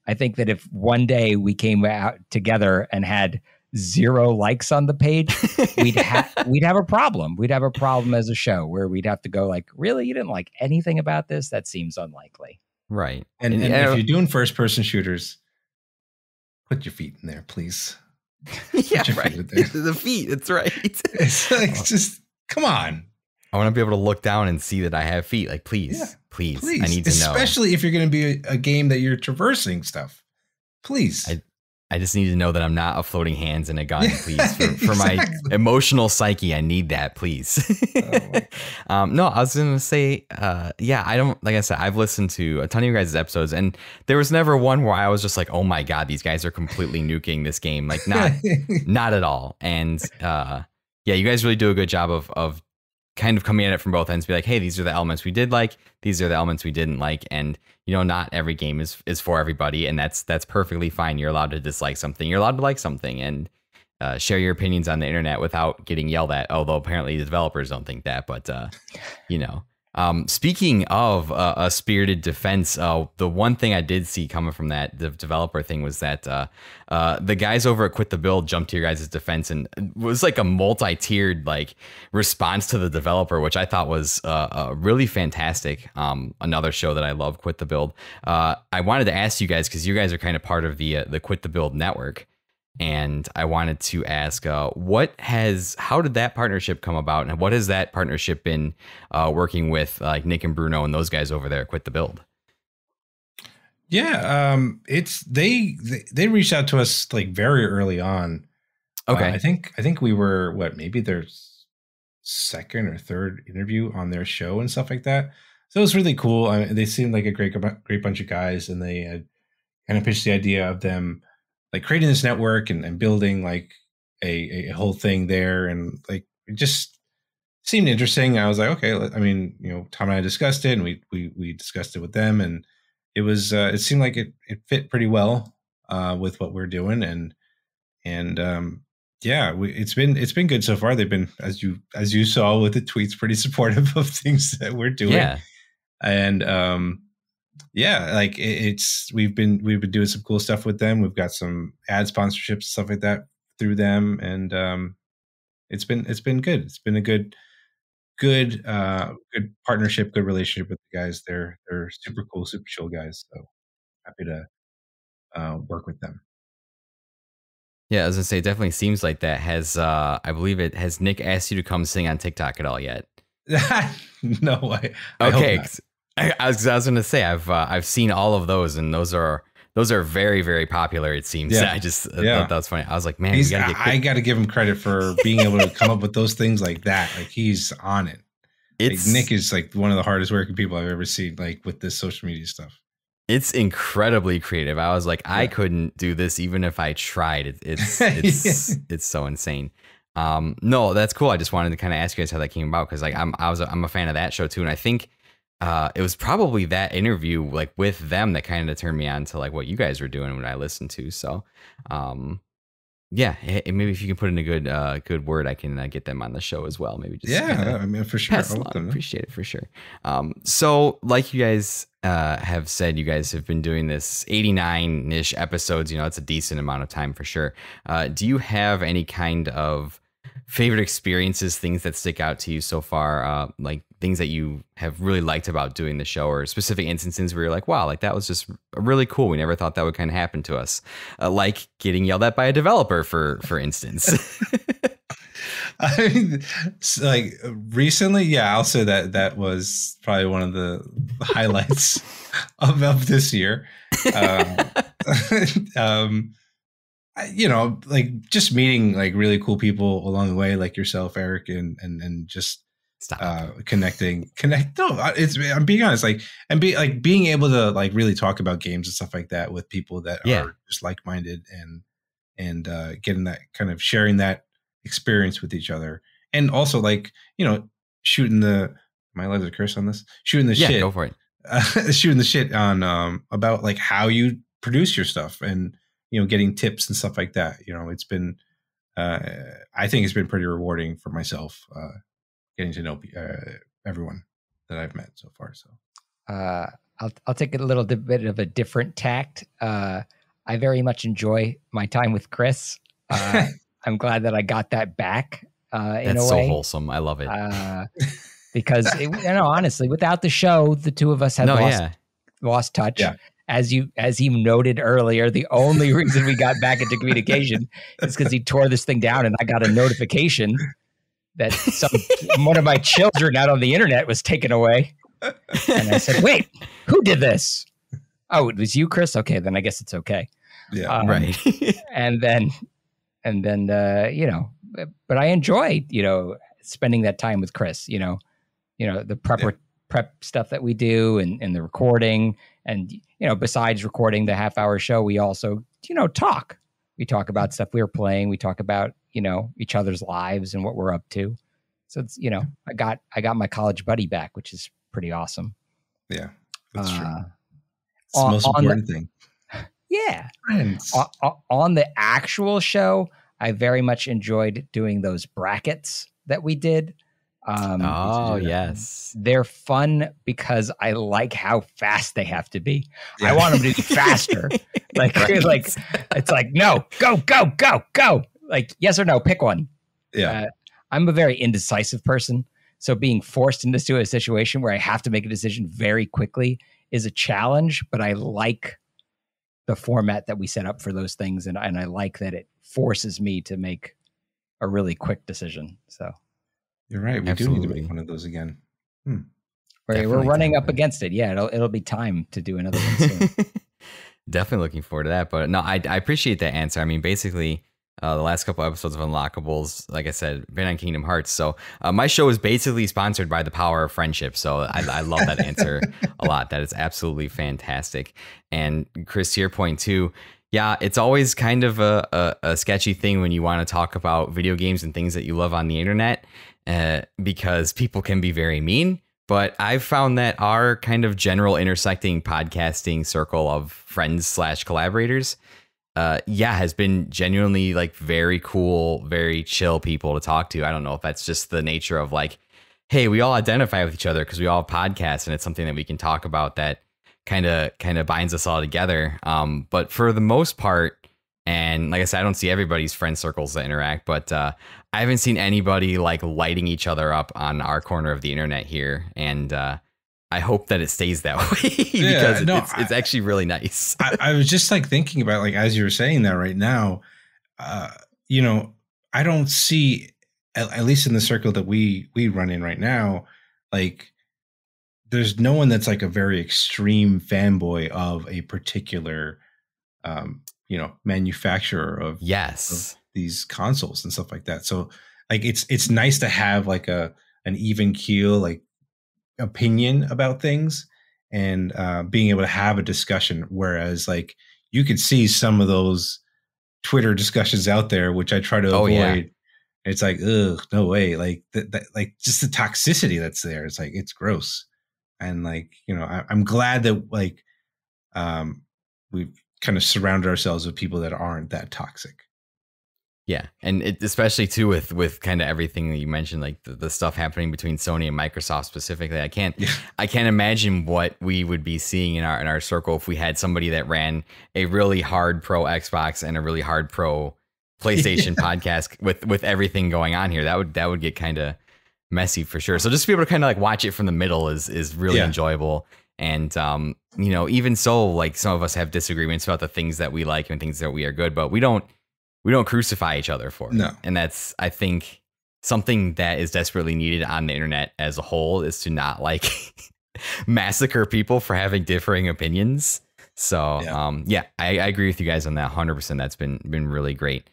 I think that if one day we came out together and had 0 likes on the page, we'd have a problem. We'd have a problem as a show where we'd have to go like, really? You didn't like anything about this? That seems unlikely. Right. And if you're doing first person shooters, put your feet in there, please. Yeah, right. The feet. That's right. It's like, just come on. I want to be able to look down and see that I have feet. Like, please. I need to know. Especially if you're going to be a game that you're traversing stuff. Please. I just need to know that I'm not a floating hands and a gun, please. For my emotional psyche, I need that, please. No, I was going to say, I don't, like I said, I've listened to a ton of you guys' episodes, and there was never one where I was just like, oh my God, these guys are completely nuking this game. Like, not at all. And you guys really do a good job of kind of coming at it from both ends, be like, hey, these are the elements we did like, these are the elements we didn't like, and not every game is for everybody, and that's perfectly fine. You're allowed to dislike something, you're allowed to like something, and share your opinions on the internet without getting yelled at, although apparently the developers don't think that. But speaking of a spirited defense, the one thing I did see coming from that the developer thing was that the guys over at Quit the Build jumped to your guys' defense, and it was like a multi-tiered like response to the developer, which I thought was really fantastic. Another show that I love, Quit the Build. I wanted to ask you guys, because you guys are kind of part of the Quit the Build network. And I wanted to ask, how did that partnership come about, and what has that partnership been working with like Nick and Bruno and those guys over there at Quit the Build? Yeah, it's they reached out to us like very early on. Okay, I think we were maybe their second or third interview on their show and stuff like that. So it was really cool. They seemed like a great bunch of guys, and they had kind of pitched the idea of them like creating this network and building like a whole thing there. And like, it just seemed interesting. I was like, okay, Tom and I discussed it, and we discussed it with them, and it was, it seemed like it fit pretty well with what we're doing. It's been good so far. They've been, as you saw with the tweets, pretty supportive of things that we're doing. Yeah. And Yeah, like we've been doing some cool stuff with them. We've got some ad sponsorships, stuff like that through them, and it's been good. It's been a good partnership, good relationship with the guys. They're super cool, super chill guys. So happy to work with them. Yeah, I was gonna say, it definitely seems like that. I believe it has Nick asked you to come sing on TikTok at all yet? No, I okay. Hope not. I was gonna say I've seen all of those, and those are very, very popular. It seems. Yeah. I just thought that was funny. I was like, man, I got to give him credit for being able to come up with those things like that. Like, he's on it. Nick is like one of the hardest working people I've ever seen, like with this social media stuff. It's incredibly creative. I was like, I couldn't do this even if I tried. It's so insane. No, that's cool. I just wanted to kind of ask you guys how that came about, because like I'm a fan of that show too, and I think it was probably that interview like with them that kind of turned me on to like what you guys were doing when I listened to. So, yeah, maybe if you can put in a good word, I can get them on the show as well. Maybe just I mean, for sure. Appreciate it for sure. So like you guys have said, you guys have been doing this 89-ish episodes. You know, it's a decent amount of time for sure. Do you have any kind of favorite experiences, things that stick out to you so far, like things that you have really liked about doing the show, or specific instances where you're like, wow, like that was just really cool. We never thought that would kind of happen to us. Like getting yelled at by a developer, for instance. I mean, like recently, yeah, I'll say that was probably one of the highlights of this year. You know, like just meeting like really cool people along the way, like yourself, Eric, and just connecting. No, I'm being honest, like, and being able to like really talk about games and stuff like that with people that are just like-minded, and getting that kind of sharing that experience with each other, and also like, you know, shooting the, am I allowed to curse on this? Shooting the shit. Go for it. Shooting the shit on about like how you produce your stuff, and you know, getting tips and stuff like that. You know, it's been I think it's been pretty rewarding for myself, getting to know everyone that I've met so far. So I'll take a little bit of a different tact. I very much enjoy my time with Chris. I'm glad that I got that back. In That's a way. So wholesome. I love it. Because you know, honestly, without the show, the two of us had lost touch. Yeah. As he noted earlier, the only reason we got back into communication is because he tore this thing down, and I got a notification that one of my children out on the internet was taken away. And I said, "Wait, who did this?" Oh, it was you, Chris. Okay, then I guess it's okay. Yeah, right. and then you know, but I enjoyed, you know, spending that time with Chris. You know, the prep stuff that we do, and the recording. And, you know, besides recording the half-hour show, we also, you know, talk. We talk about stuff we were playing. We talk about, you know, each other's lives and what we're up to. So it's, you know, I got my college buddy back, which is pretty awesome. Yeah, that's true. It's the most important thing. Yeah. Friends. On the actual show, I very much enjoyed doing those brackets that we did. Yes, they're fun because I like how fast they have to be. I want them to be faster. Like it's like, no, go. Like, yes or no, pick one. Yeah. I'm a very indecisive person, so being forced into a situation where I have to make a decision very quickly is a challenge. But I like the format that we set up for those things, and I like that it forces me to make a really quick decision. So. You're right. We do need to make one of those again. We're running up against it. Yeah, it'll be time to do another one soon. Definitely looking forward to that. But no, I appreciate that answer. I mean, basically, the last couple episodes of Unlockables, like I said, been on Kingdom Hearts. So my show is basically sponsored by the power of friendship. So I love that answer a lot. That is absolutely fantastic. And Chris, to your point too, yeah, it's always kind of a sketchy thing when you want to talk about video games and things that you love on the internet. Because people can be very mean, but I've found that our kind of general intersecting podcasting circle of friends / collaborators, has been genuinely like very cool, very chill people to talk to. I don't know if that's just the nature of like, hey, we all identify with each other because we all have podcasts, and it's something that we can talk about that kind of binds us all together. But for the most part, and like I said, I don't see everybody's friend circles that interact, but I haven't seen anybody like lighting each other up on our corner of the internet here. And I hope that it stays that way because it's actually really nice. I was just like thinking about, like, as you were saying that right now, you know, I don't see, at least in the circle that we run in right now, like, there's no one that's like a very extreme fanboy of a particular, you know, manufacturer of these consoles and stuff like that. So like, it's nice to have like an even keel, like, opinion about things, and being able to have a discussion. Whereas like, you could see some of those Twitter discussions out there, which I try to avoid. Yeah. It's like, ugh, no way. Like that, like just the toxicity that's there. It's like, it's gross. And like, you know, I'm glad that like, we've kind of surrounded ourselves with people that aren't that toxic. Yeah. And especially too with kind of everything that you mentioned, like the stuff happening between Sony and Microsoft specifically, I can't imagine what we would be seeing in our circle if we had somebody that ran a really hard pro Xbox and a really hard pro PlayStation podcast with everything going on here. That would get kind of messy for sure. So just to be able to kind of like watch it from the middle is really enjoyable. And, you know, even so, like, some of us have disagreements about the things that we like and things that we are good, but we don't crucify each other for it. No. And that's, I think, something that is desperately needed on the internet as a whole, is to not like massacre people for having differing opinions. So, I agree with you guys on that 100%. That's been really great.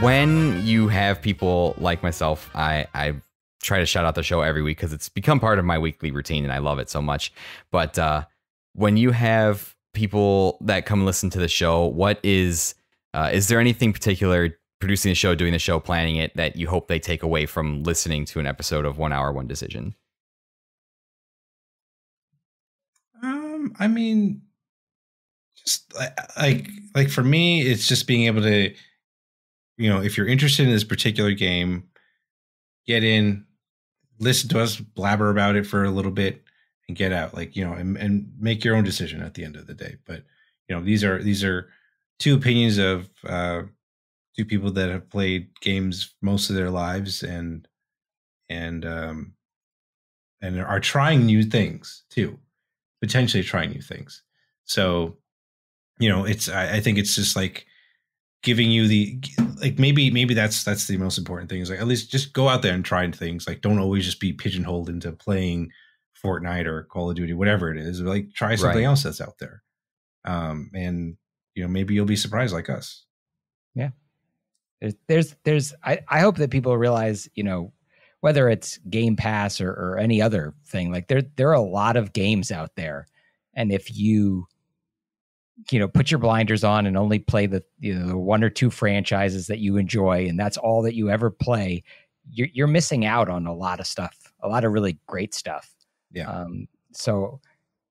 When you have people like myself, I try to shout out the show every week because it's become part of my weekly routine and I love it so much. But when you have people that come listen to the show, what is there anything particular, producing the show, doing the show, planning it, that you hope they take away from listening to an episode of 1 Hour, One Decision? I mean, just like for me, it's just being able to, you know, if you're interested in this particular game, get in, listen to us blabber about it for a little bit, and get out, like, you know, and make your own decision at the end of the day. But, you know, these are two opinions of two people that have played games most of their lives, and are trying new things too, potentially trying new things. So, you know, I think it's just like giving you maybe that's the most important thing, is like, at least just go out there and try things. Like, don't always just be pigeonholed into playing Fortnite or Call of Duty, whatever it is. Like, try something else that's out there. And, you know, maybe you'll be surprised like us. Yeah. I hope that people realize, you know, whether it's Game Pass or any other thing, like there are a lot of games out there. And if you know, put your blinders on and only play the one or two franchises that you enjoy, and that's all that you ever play, you're missing out on a lot of stuff, a lot of really great stuff. Yeah. So,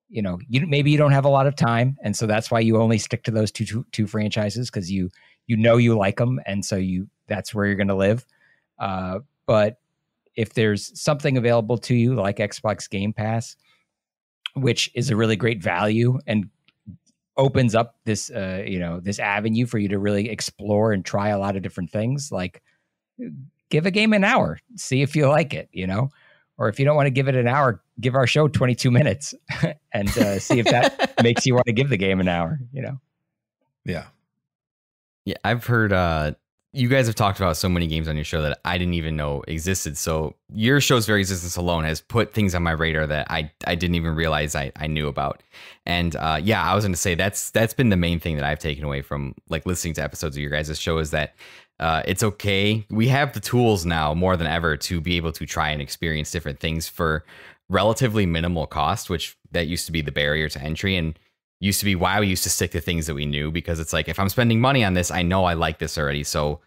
you know, maybe you don't have a lot of time, and so that's why you only stick to those two franchises, because you know you like them, and so that's where you're going to live. But if there's something available to you like Xbox Game Pass, which is a really great value and opens up this this avenue for you to really explore and try a lot of different things, like, give a game an hour, see if you like it, you know, Or if you don't want to give it an hour, give our show 22 minutes and see if that makes you want to give the game an hour, you know? Yeah. Yeah, I've heard you guys have talked about so many games on your show that I didn't even know existed. So your show's very existence alone has put things on my radar that I didn't even realize I knew about. And yeah, I was going to say that's been the main thing that I've taken away from like listening to episodes of your guys' show is that it's okay. We have the tools now more than ever to be able to try and experience different things for relatively minimal cost, which that used to be the barrier to entry and used to be why we used to stick to things that we knew, because it's like, if I'm spending money on this, I know I like this already. So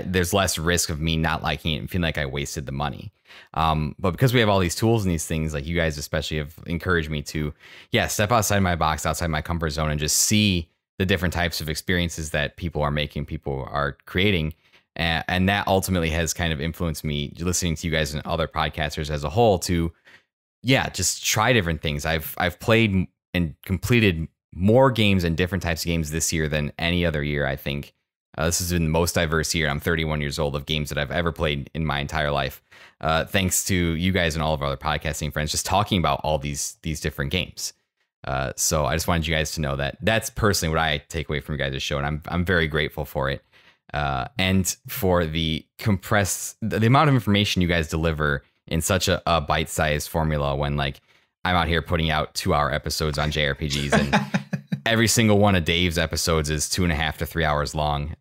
there's less risk of me not liking it and feeling like I wasted the money. But because we have all these tools and these things, like you guys especially have encouraged me to, step outside my box, outside my comfort zone, and just see the different types of experiences that people are making, people are creating. And that ultimately has kind of influenced me listening to you guys and other podcasters as a whole to, just try different things. I've played and completed more games and different types of games this year than any other year, I think. This has been the most diverse year. I'm 31 years old of games that I've ever played in my entire life. Thanks to you guys and all of our other podcasting friends just talking about all these different games. So I just wanted you guys to know that that's personally what I take away from you guys' show, and I'm very grateful for it. And for the the amount of information you guys deliver in such a bite-sized formula when like I'm out here putting out 2-hour episodes on JRPGs and every single one of Dave's episodes is 2.5 to 3 hours long.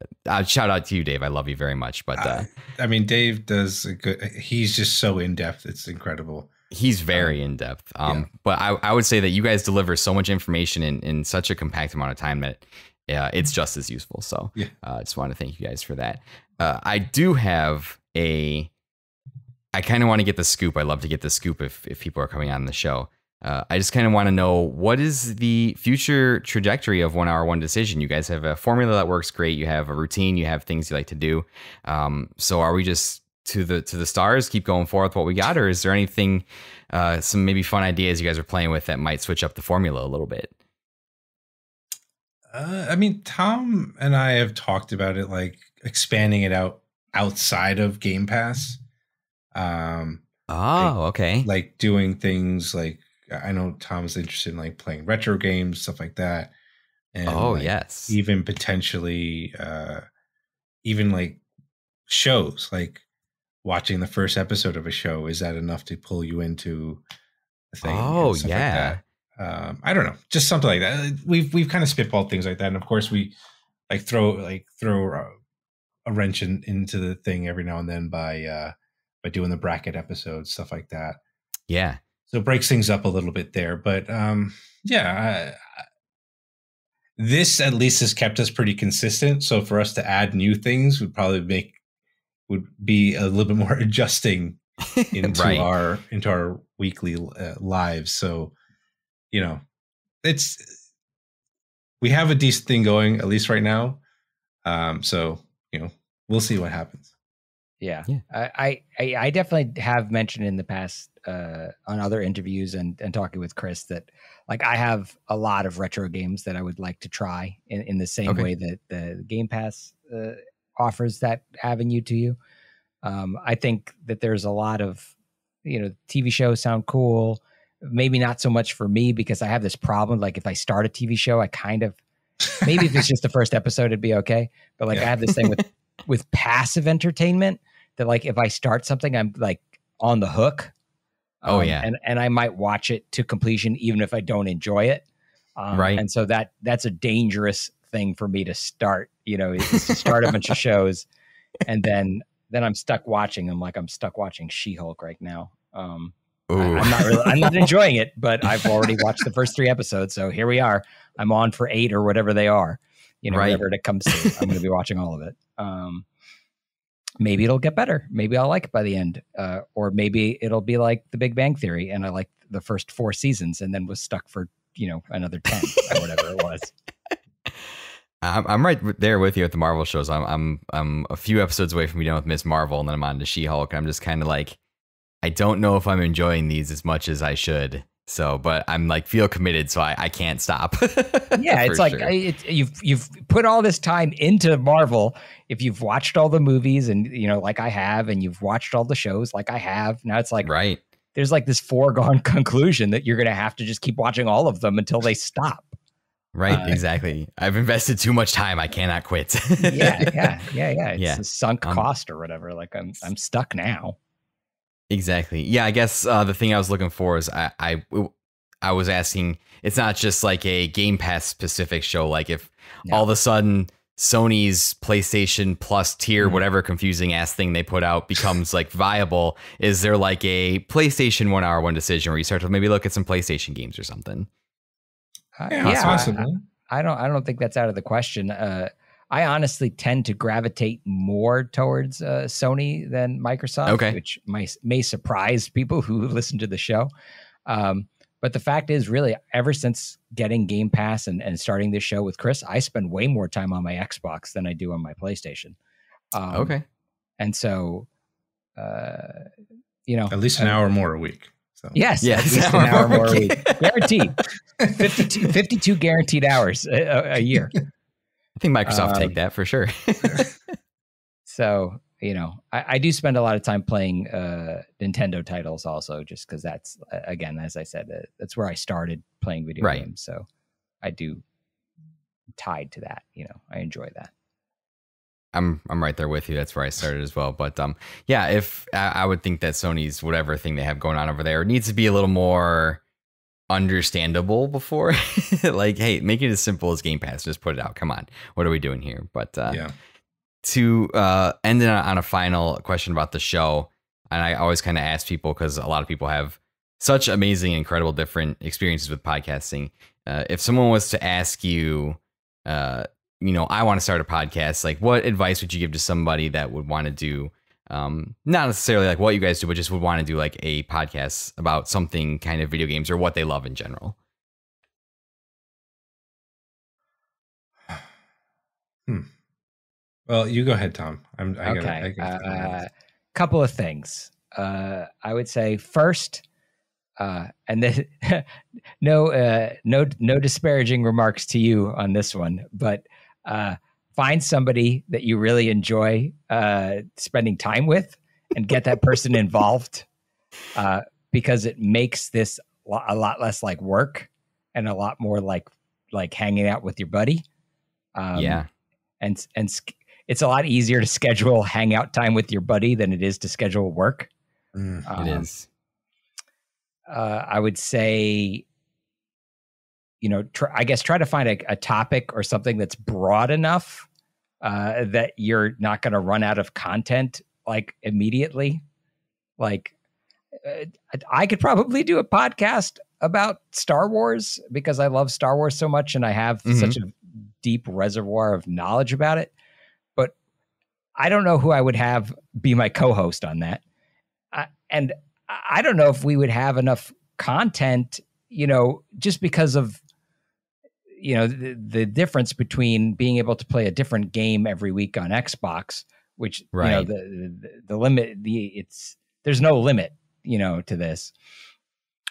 Shout out to you, Dave. I love you very much. But I mean, Dave does a good. He's just so in depth. It's incredible. He's very in depth. But I would say that you guys deliver so much information in such a compact amount of time that it's just as useful. So I just want to thank you guys for that. I do have I kind of want to get the scoop. I love to get the scoop if people are coming on the show. I just kind of want to know, what is the future trajectory of 1 Hour One Decision? You guys have a formula that works great. You have a routine. You have things you like to do. So are we just to the stars, keep going forward with what we got, or is there anything, some maybe fun ideas you guys are playing with that might switch up the formula a little bit? I mean, Tom and I have talked about it, like expanding it outside of Game Pass. Okay. Like doing things like, I know Tom's interested in like playing retro games, stuff like that. And yes. Even potentially, even like shows, like watching the first episode of a show. Is that enough to pull you into a thing? Like that. I don't know, just something like that. We've kind of spitballed things like that. And of course we like throw a wrench into the thing every now and then by doing the bracket episodes, stuff like that. Yeah. So it breaks things up a little bit there. But this at least has kept us pretty consistent. So for us to add new things would be a little bit more adjusting into our weekly lives. So, we have a decent thing going, at least right now. So, we'll see what happens. Yeah. I definitely have mentioned in the past on other interviews and talking with Chris that like I have a lot of retro games that I would like to try in the same way that the Game Pass offers that avenue to you. I think that there's a lot of, TV shows sound cool. Maybe not so much for me because I have this problem. Like if I start a TV show, I kind of, maybe if it's just the first episode, it'd be okay. But like I have this thing with passive entertainment that like if I start something, I'm like on the hook. And I might watch it to completion even if I don't enjoy it. And so that's a dangerous thing for me to start, is to start a bunch of shows and then I'm stuck watching them. Like I'm stuck watching She-Hulk right now. I'm not enjoying it, but I've already watched the first 3 episodes. So here we are. I'm on for 8 or whatever they are, whatever it comes to. I'm going to be watching all of it. Maybe it'll get better. Maybe I'll like it by the end. Or maybe it'll be like The Big Bang Theory and I liked the first 4 seasons and then was stuck for, another 10 or whatever it was. I'm right there with you at the Marvel shows. I'm a few episodes away from being done with Miss Marvel and then I'm on to She-Hulk. I'm just kind of like, I don't know if I'm enjoying these as much as I should. So, but I'm like feel committed, so I can't stop. Yeah, it's like you've put all this time into Marvel. If you've watched all the movies and like I have, and you've watched all the shows like I have, now it's like there's like this foregone conclusion that you're going to have to just keep watching all of them until they stop. Right, exactly. I've invested too much time. I cannot quit. Yeah. It's a sunk cost or whatever. Like I'm stuck now. Exactly. Yeah, I guess the thing I was looking for is I was asking. It's not just like a Game Pass specific show. Like if all of a sudden Sony's PlayStation Plus tier, whatever confusing ass thing they put out, becomes like viable, is there like a PlayStation 1 hour one decision where you start to maybe look at some PlayStation games or something? Possibly. I don't think that's out of the question. I honestly tend to gravitate more towards Sony than Microsoft, which may surprise people who listen to the show. But the fact is, really, ever since getting Game Pass and starting this show with Chris, I spend way more time on my Xbox than I do on my PlayStation. And so, at least an hour more a week. So. Yes, at least an hour more a week. Guaranteed. 52 guaranteed hours a year. I think Microsoft take that for sure. So, I do spend a lot of time playing Nintendo titles also, just because that's, again, as I said, that's where I started playing video games. So I do tied to that. I enjoy that. I'm right there with you. That's where I started as well. But if I would think that Sony's whatever thing they have going on over there needs to be a little more understandable before like, hey, make it as simple as Game Pass. Just put it out. Come on. What are we doing here? But to end it on a final question about the show, and I always kind of ask people because a lot of people have such amazing, incredible, different experiences with podcasting. If someone was to ask you, I want to start a podcast, like what advice would you give to somebody that would want to do, not necessarily like what you guys do, but just would want to do like a podcast about something kind of video games or what they love in general? Well, you go ahead, Tom. Couple of things. I would say first, and then no disparaging remarks to you on this one, but find somebody that you really enjoy spending time with and get that person involved, because it makes this a lot less like work and a lot more like hanging out with your buddy. And it's a lot easier to schedule hangout time with your buddy than it is to schedule work. It is. I would say, try to find a topic or something that's broad enough that you're not going to run out of content like immediately. Like I could probably do a podcast about Star Wars because I love Star Wars so much and I have such a deep reservoir of knowledge about it. But I don't know who I would have be my co-host on that. And I don't know if we would have enough content, just because of, the difference between being able to play a different game every week on Xbox, which, the limit, there's no limit, to this.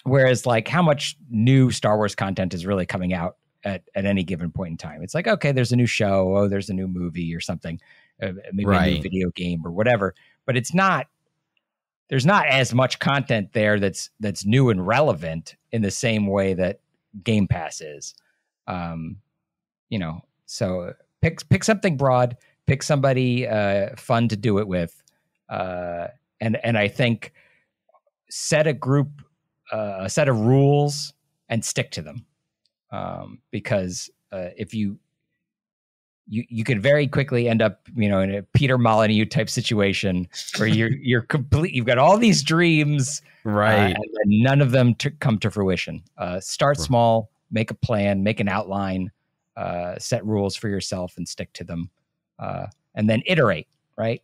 Whereas like how much new Star Wars content is really coming out at any given point in time. It's like, okay, there's a new show. Oh, there's a new movie or something, maybe a new video game or whatever, but there's not as much content there that's new and relevant in the same way that Game Pass is. So pick something broad, pick somebody fun to do it with, and I think set a set of rules and stick to them, because if you could very quickly end up, in a Peter Molyneux type situation where you're complete. You've got all these dreams, right? And none of them come to fruition. Start small, make a plan, make an outline, set rules for yourself, and stick to them, and then iterate. Right?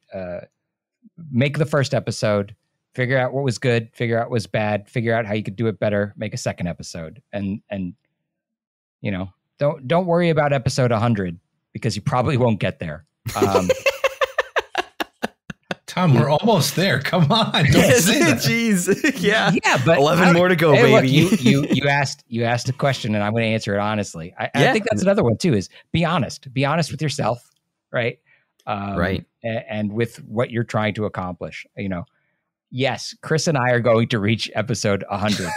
Make the first episode, figure out what was good, figure out what was bad, figure out how you could do it better. Make a second episode, and don't worry about episode 100. Because you probably won't get there. Tom, we're almost there. Come on, don't say that. Jeez, yeah, but 11 more to go, baby. Look, you asked a question, and I'm going to answer it honestly. I think that's another one too. Is be honest. Be honest with yourself, right? Right. And with what you're trying to accomplish. yes, Chris and I are going to reach episode 100.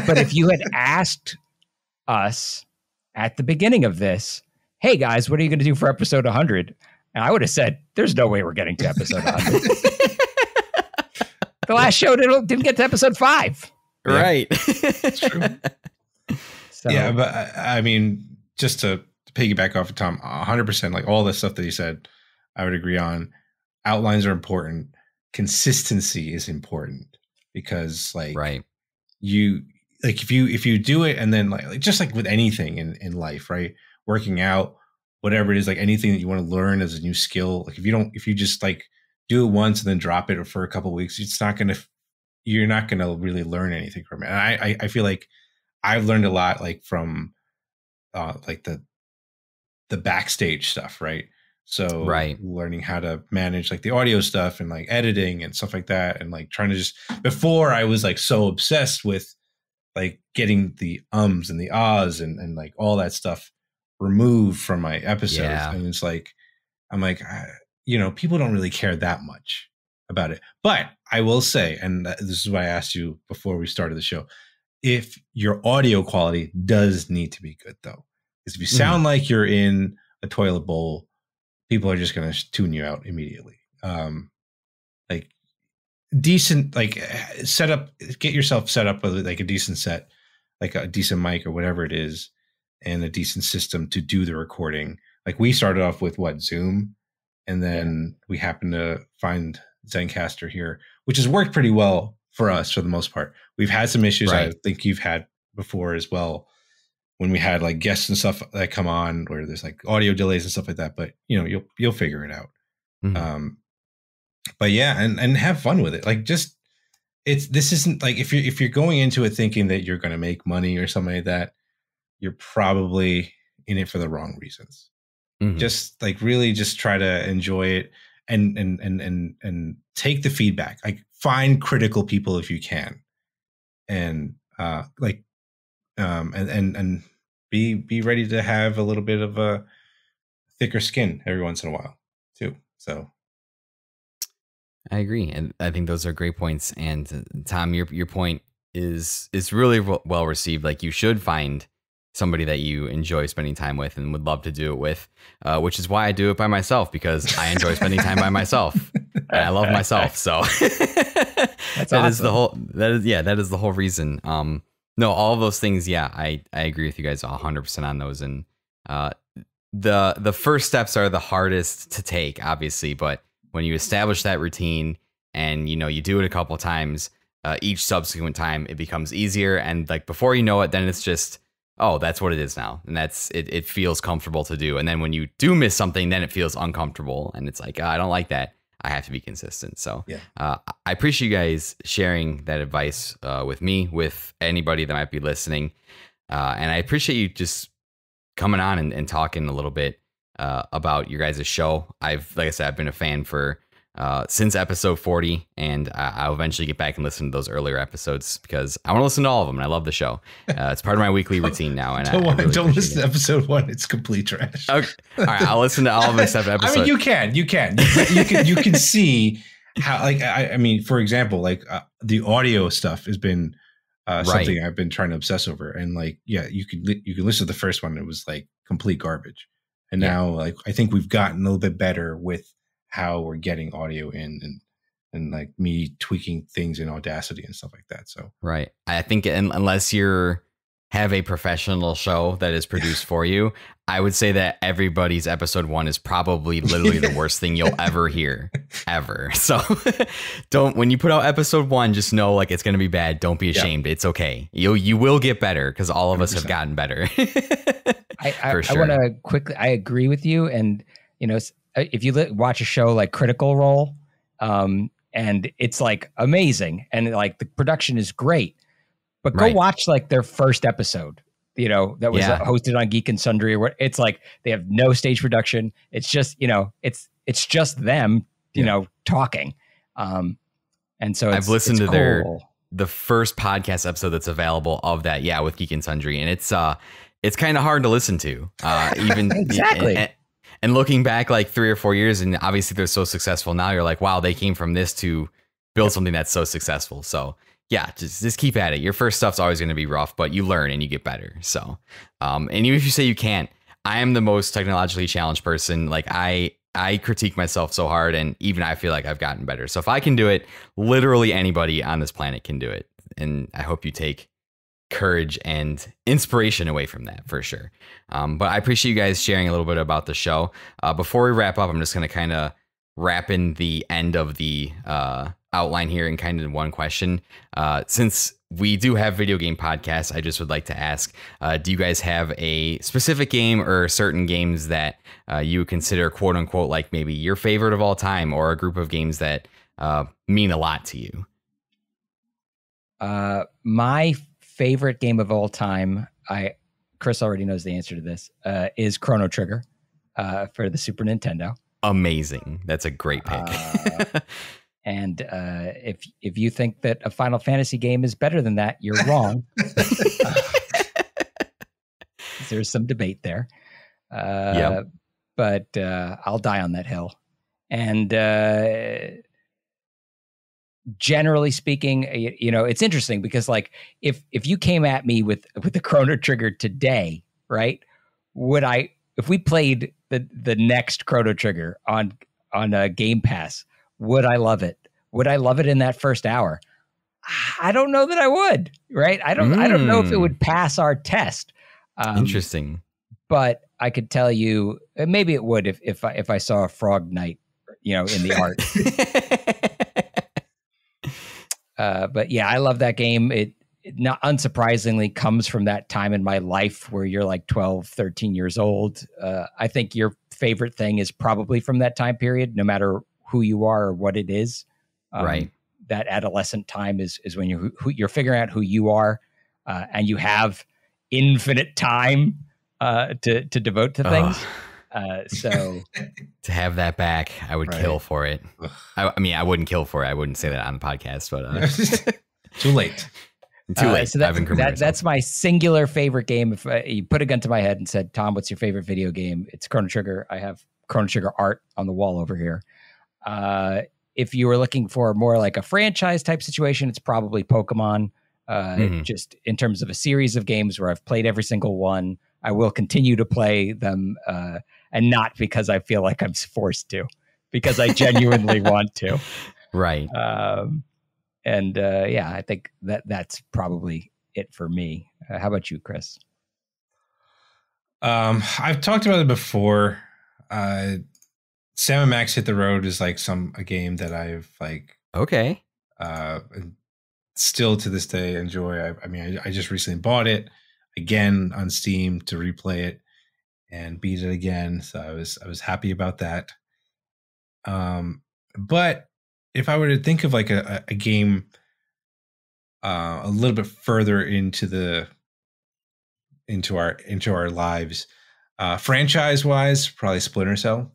But if you had asked us at the beginning of this, hey guys, what are you going to do for episode 100? And I would have said, there's no way we're getting to episode 100. The last show didn't get to episode 5. Right. It's true. So, yeah, but I mean, just to piggyback off of Tom, 100%, like all the stuff that he said, I would agree on. Outlines are important. Consistency is important because like you like if you do it and then like just like with anything in life, right? Working out, whatever it is, like anything that you want to learn as a new skill, like if you just like do it once and then drop it for a couple of weeks, you're not gonna really learn anything from it. And I feel like I've learned a lot like from like the backstage stuff, right? So learning how to manage like the audio stuff and like editing and stuff like that. And like trying to just, before I was like so obsessed with like getting the ums and the ahs and like all that stuff removed from my episodes. Yeah. And it's like, I'm like, people don't really care that much about it. But I will say, and this is why I asked you before we started the show, if your audio quality does need to be good though, because if you sound like you're in a toilet bowl, people are just going to tune you out immediately. Like decent, like get yourself set up with like a decent set, like a decent mic or whatever it is, and a decent system to do the recording. Like we started off with Zoom, and then we happened to find Zencastr here, which has worked pretty well for us for the most part. We've had some issues I think you've had before as well, when we had like guests and stuff that come on where there's like audio delays and stuff like that, but you'll figure it out. But yeah, and have fun with it. Like this isn't like, if you're going into it thinking that you're going to make money or something like that, you're probably in it for the wrong reasons. Just like really just try to enjoy it and take the feedback, like find critical people if you can. And and be ready to have a little bit of a thicker skin every once in a while too. So I agree, and I think those are great points. And Tom, your point is really well received. Like you should find somebody that you enjoy spending time with and would love to do it with, which is why I do it by myself, because I enjoy spending time by myself. And I love myself. So that awesome. That is the whole reason. No, all of those things. Yeah, I agree with you guys 100% on those. And the first steps are the hardest to take, obviously. But when you establish that routine and, you do it a couple of times, each subsequent time it becomes easier. And like before you know it, then it's just, oh, that's what it is now. And it feels comfortable to do. And then when you do miss something, then it feels uncomfortable. And it's like, I don't like that. I have to be consistent. So I appreciate you guys sharing that advice with me, with anybody that might be listening. And I appreciate you just coming on and talking a little bit about your guys' show. Like I said, I've been a fan for since episode 40, and I'll eventually get back and listen to those earlier episodes because I want to listen to all of them, and I love the show. It's part of my weekly routine now. And don't listen to episode 1; it's complete trash. Okay. All right, I'll listen to all of them except episode. I mean, you can see how, like, I mean, for example, like the audio stuff has been something I've been trying to obsess over, and like, you can listen to the first one; it was like complete garbage, and now like I think we've gotten a little bit better with how we're getting audio in and like me tweaking things in Audacity and stuff like that. So I think unless you have a professional show that is produced for you, I would say that everybody's episode 1 is probably literally the worst thing you'll ever hear ever. So when you put out episode 1, just know like it's going to be bad. Don't be ashamed. It's okay. You will get better because all of 100%. Us have gotten better. I want to quickly, I agree with you. And, if you watch a show like Critical Role, and it's like amazing and like the production is great, but go watch like their first episode, that was hosted on Geek and Sundry, or what. It's like they have no stage production. It's just, it's just them, talking. And so I've listened to the first podcast episode that's available of that. Yeah. With Geek and Sundry. And it's kind of hard to listen to, even exactly. And looking back like 3 or 4 years, and obviously they're so successful now, you're like, wow, they came from this to build something that's so successful. So yeah, just keep at it. Your first stuff's always going to be rough, but you learn and you get better. So, and even if you say you can't, I am the most technologically challenged person. Like I critique myself so hard, and even I feel like I've gotten better. So if I can do it, literally anybody on this planet can do it. And I hope you take courage and inspiration away from that for sure. But I appreciate you guys sharing a little bit about the show. Before we wrap up, I'm just going to kind of wrap in the end of the outline here in kind of one question. Since we do have video game podcasts, I just would like to ask, do you guys have a specific game or certain games that you consider quote unquote like maybe your favorite of all time, or a group of games that mean a lot to you? My favorite game of all time, Chris already knows the answer to this, is Chrono Trigger for the Super Nintendo. Amazing. That's a great pick. And if you think that a Final Fantasy game is better than that, you're wrong. There's some debate there. But I'll die on that hill. And generally speaking, it's interesting because like if you came at me with the Chrono Trigger today, right? If we played the next Chrono Trigger on a Game Pass, would I love it? Would I love it in that first hour? I don't know that I would, right? I don't know if it would pass our test. Interesting. But I could tell you, maybe it would if I saw a Frog Knight, in the art. But yeah, I love that game. It not unsurprisingly comes from that time in my life where you're like 12, 13 years old. I think your favorite thing is probably from that time period, no matter who you are or what it is. Right. That adolescent time is when you're figuring out who you are, and you have infinite time to devote to things. So to have that back, I would kill for it. I mean, I wouldn't kill for it. I wouldn't say that on the podcast, but too late. Too late. So that's my singular favorite game. If you put a gun to my head and said, Tom, what's your favorite video game? It's Chrono Trigger. I have Chrono Trigger art on the wall over here. If you were looking for more like a franchise type situation, it's probably Pokemon. Just in terms of a series of games where I've played every single one. I will continue to play them, and not because I feel like I'm forced to, because I genuinely want to. Right. I think that's probably it for me. How about you, Chris? I've talked about it before. Sam & Max Hit the Road is like a game that I've like. Okay. Still to this day enjoy. I just recently bought it again on Steam to replay it and beat it again. So I was happy about that. But if I were to think of like a game a little bit further into our lives, franchise wise, probably Splinter Cell.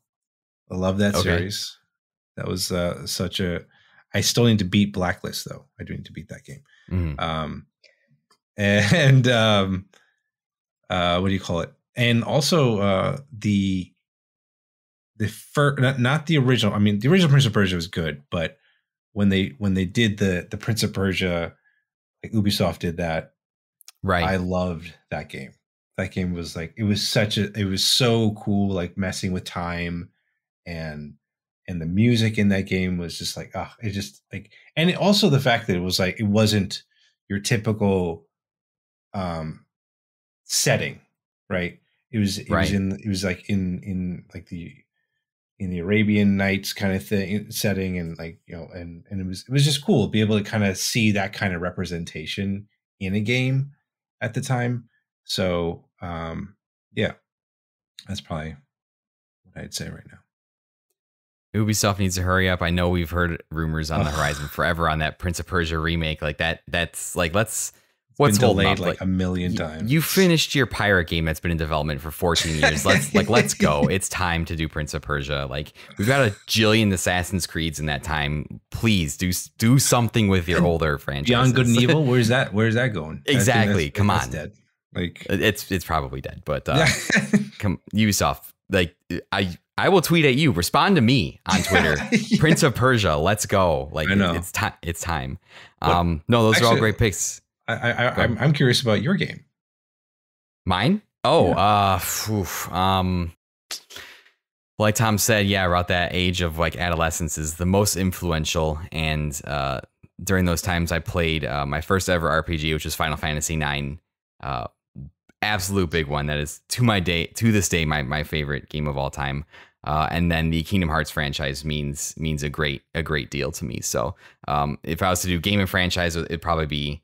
I love that series. That was I still need to beat Blacklist though. I do need to beat that game. What do you call it? And also the first, not the original. I mean, the original Prince of Persia was good, but when they did the Prince of Persia, like Ubisoft did that, right? I loved that game. That game was like, it was so cool, like messing with time, and the music in that game was just like, it just like, and also the fact that it was like, it wasn't your typical setting, right? It was like in the Arabian Nights kind of thing setting, and like, and it was just cool to be able to kind of see that kind of representation in a game at the time. So yeah, that's probably what I'd say right now. Ubisoft needs to hurry up. I know we've heard rumors on the horizon forever on that Prince of Persia remake. Like that's like, what's delayed like a million times. You finished your pirate game that's been in development for 14 years. Let's go. It's time to do Prince of Persia. Like, we've got a jillion Assassin's Creeds in that time. Please do something with your older franchises. Beyond Good and Evil, where's that going? Exactly. Come on. Dead. Like, it's probably dead, but Ubisoft, like, I will tweet at you. Respond to me on Twitter. Yeah. Prince of Persia. Let's go. Like, I know. It's time. It's time. No, those are all great picks. I'm curious about your game. Mine? Oh, like Tom said, yeah, about that age of like adolescence is the most influential. And during those times, I played my first ever RPG, which was Final Fantasy IX. Absolute big one. That is to this day, my favorite game of all time. And then the Kingdom Hearts franchise means a great deal to me. So if I was to do game and franchise, it'd probably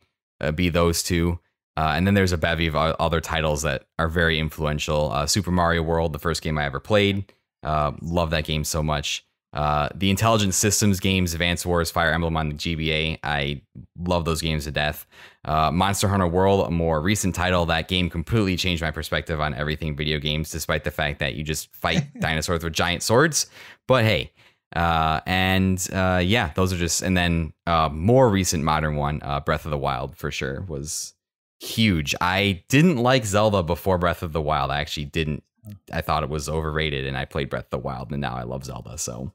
be those two. And then there's a bevy of other titles that are very influential. Super Mario World, the first game I ever played. Love that game so much. The Intelligent Systems games, Advance Wars, Fire Emblem on the GBA. I love those games to death. Monster Hunter World, a more recent title. That game completely changed my perspective on everything video games, despite the fact that you just fight dinosaurs with giant swords. But hey, yeah, those are just, and then more recent modern one, Breath of the Wild for sure was huge. I didn't like Zelda before Breath of the Wild. I actually didn't. I thought it was overrated, and I played Breath of the Wild, and now I love Zelda. So,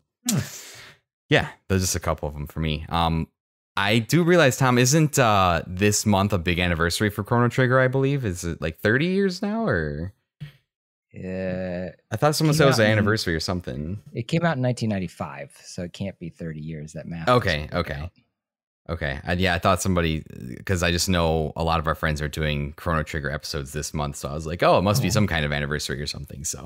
yeah, there's just a couple of them for me. I do realize, Tom, isn't this month a big anniversary for Chrono Trigger? I believe is it like 30 years now, or? Yeah, I thought someone said it was an anniversary or something. It came out in 1995, so it can't be 30 years. That math. Okay. Yeah, I thought somebody, because I just know a lot of our friends are doing Chrono Trigger episodes this month, so I was like, oh, it must be some kind of anniversary or something. So,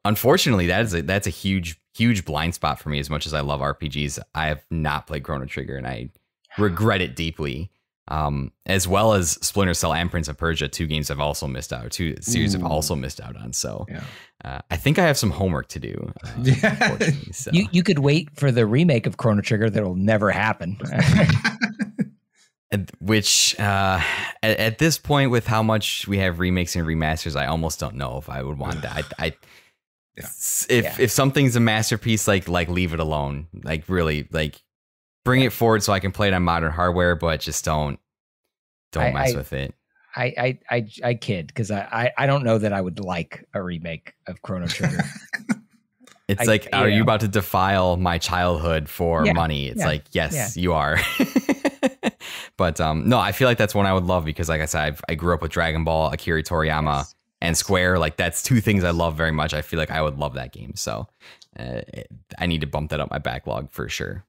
unfortunately, that's a huge blind spot for me. As much as I love RPGs, I have not played Chrono Trigger, and I regret it deeply. As well as Splinter Cell and Prince of Persia, two games I've also missed out, or two series I've also missed out on. So I think I have some homework to do. So. You could wait for the remake of Chrono Trigger that'll never happen. Which at this point, with how much we have remakes and remasters, I almost don't know if I would want that. If something's a masterpiece, like leave it alone. Like really, like bring it forward so I can play it on modern hardware, but just don't mess with it. I kid, because I don't know that I would like a remake of Chrono Trigger. It's are you about to defile my childhood for money? It's like, yes, you are. But no, I feel like that's one I would love, because like I said, I grew up with Dragon Ball, Akira Toriyama, and Square. Like that's two things I love very much. I feel like I would love that game. So I need to bump that up my backlog for sure.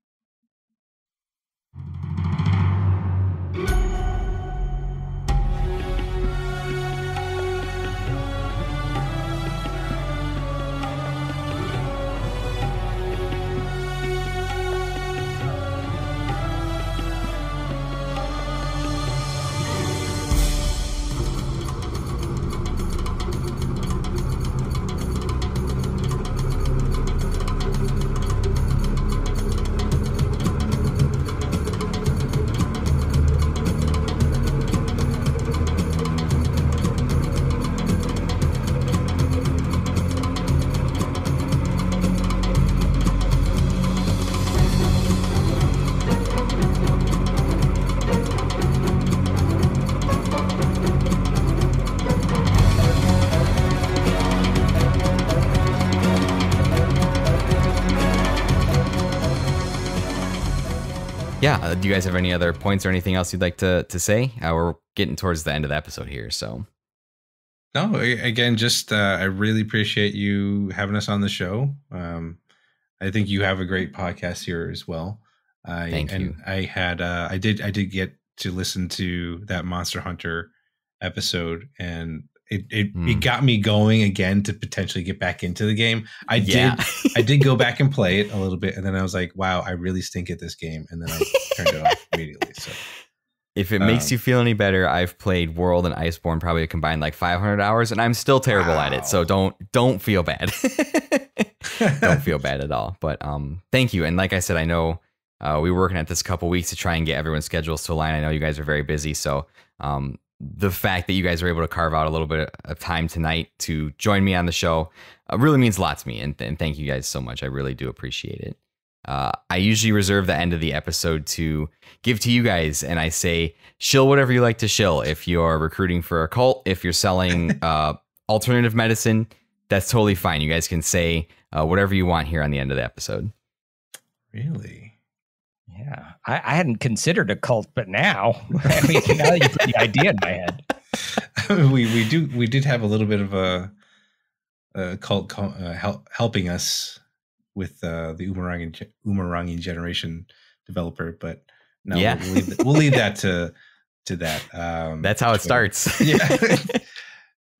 Yeah. Do you guys have any other points or anything else you'd like to say? We're getting towards the end of the episode here, so. No, again, just I really appreciate you having us on the show. I think you have a great podcast here as well. Thank you. I did get to listen to that Monster Hunter episode, and it got me going again to potentially get back into the game. I did go back and play it a little bit, and then I was like, wow, I really stink at this game, and then I turned it off immediately. So if it makes you feel any better, I've played World and Iceborne probably a combined like 500 hours, and I'm still terrible at it. So don't feel bad. Don't feel bad at all. But thank you. And like I said, I know we were working at this a couple weeks to try and get everyone's schedules to align. I know you guys are very busy, so the fact that you guys were able to carve out a little bit of time tonight to join me on the show really means a lot to me. And thank you guys so much. I really do appreciate it. I usually reserve the end of the episode to give to you guys, and I say, shill whatever you like to shill. If you're recruiting for a cult, if you're selling alternative medicine, that's totally fine. You guys can say whatever you want here on the end of the episode. Really? Yeah, I hadn't considered a cult, but now, I mean, now that you put the idea in my head, we did have a little bit of a cult helping us with the Umurangi generation developer, but no, yeah, we'll leave that to that. That's how it starts. Yeah.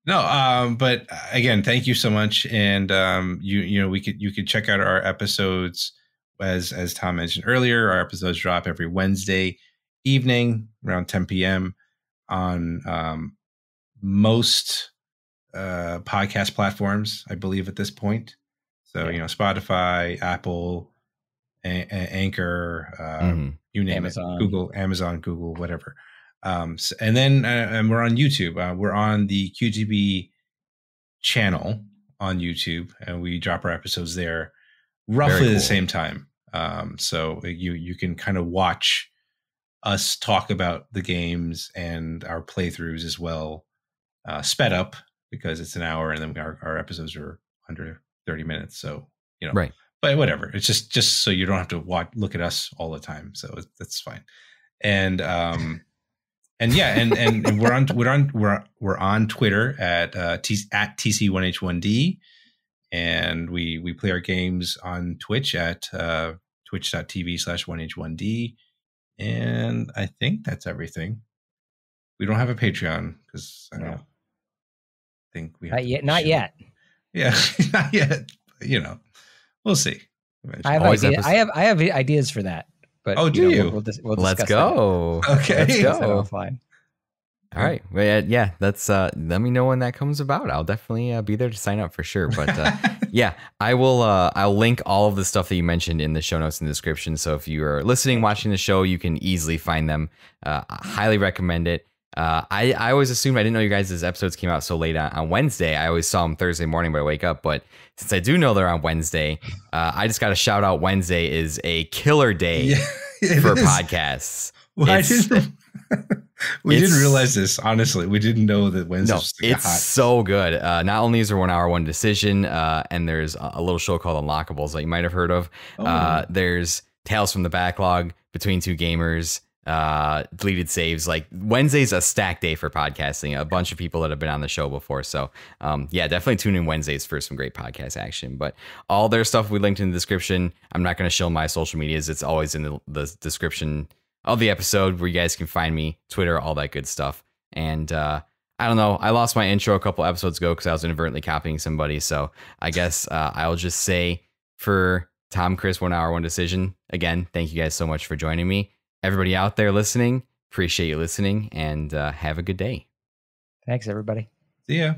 No, but again, thank you so much, and you could check out our episodes. As Tom mentioned earlier, our episodes drop every Wednesday evening around 10 p.m. on most podcast platforms, I believe, at this point. So, Spotify, Apple, Anchor, you name Amazon. it, Amazon, Google, whatever. And then we're on YouTube. We're on the QGB channel on YouTube, and we drop our episodes there roughly the same time. So you can kind of watch us talk about the games and our playthroughs as well, sped up because it's an hour, and then our episodes are under 30 minutes. So, right. But whatever. It's just so you don't have to look at us all the time. So that's fine. And yeah, and we're on Twitter at TC1H1D. And we play our games on Twitch at twitch.tv/1H1D. And I think that's everything. We don't have a Patreon because I don't think we have not yet. Yeah, not yet. We'll see. I have ideas for that. But do you? We'll discuss Let's go. That. Okay, let's go. Offline. All right. Well, yeah, that's let me know when that comes about. I'll definitely be there to sign up for sure. But yeah, I will I'll link all of the stuff that you mentioned in the show notes in the description. So if you are listening, watching the show, you can easily find them. I highly recommend it. I always assumed, I didn't know you guys' episodes came out so late on Wednesday. I always saw them Thursday morning when I wake up. But since I do know they're on Wednesday, I just got to shout out Wednesday is a killer day for podcasts. Well, we didn't realize this, honestly. We didn't know that Wednesday was it's hot. So good. Not only is there 1 hour, one decision, and there's a little show called Unlockables that you might have heard of. There's Tales from the Backlog, Between Two Gamers, Deleted Saves. Like, Wednesday's a stacked day for podcasting. A bunch of people that have been on the show before. So yeah, definitely tune in Wednesdays for some great podcast action. But all their stuff we linked in the description. I'm not going to show my social medias. It's always in the description of the episode where you guys can find me, Twitter, all that good stuff. And I don't know, I lost my intro a couple episodes ago because I was inadvertently copying somebody. So I guess I'll just say, for Tom, Chris, 1 hour, one decision, again, thank you guys so much for joining me. Everybody out there listening, appreciate you listening, and have a good day. Thanks, everybody. See ya.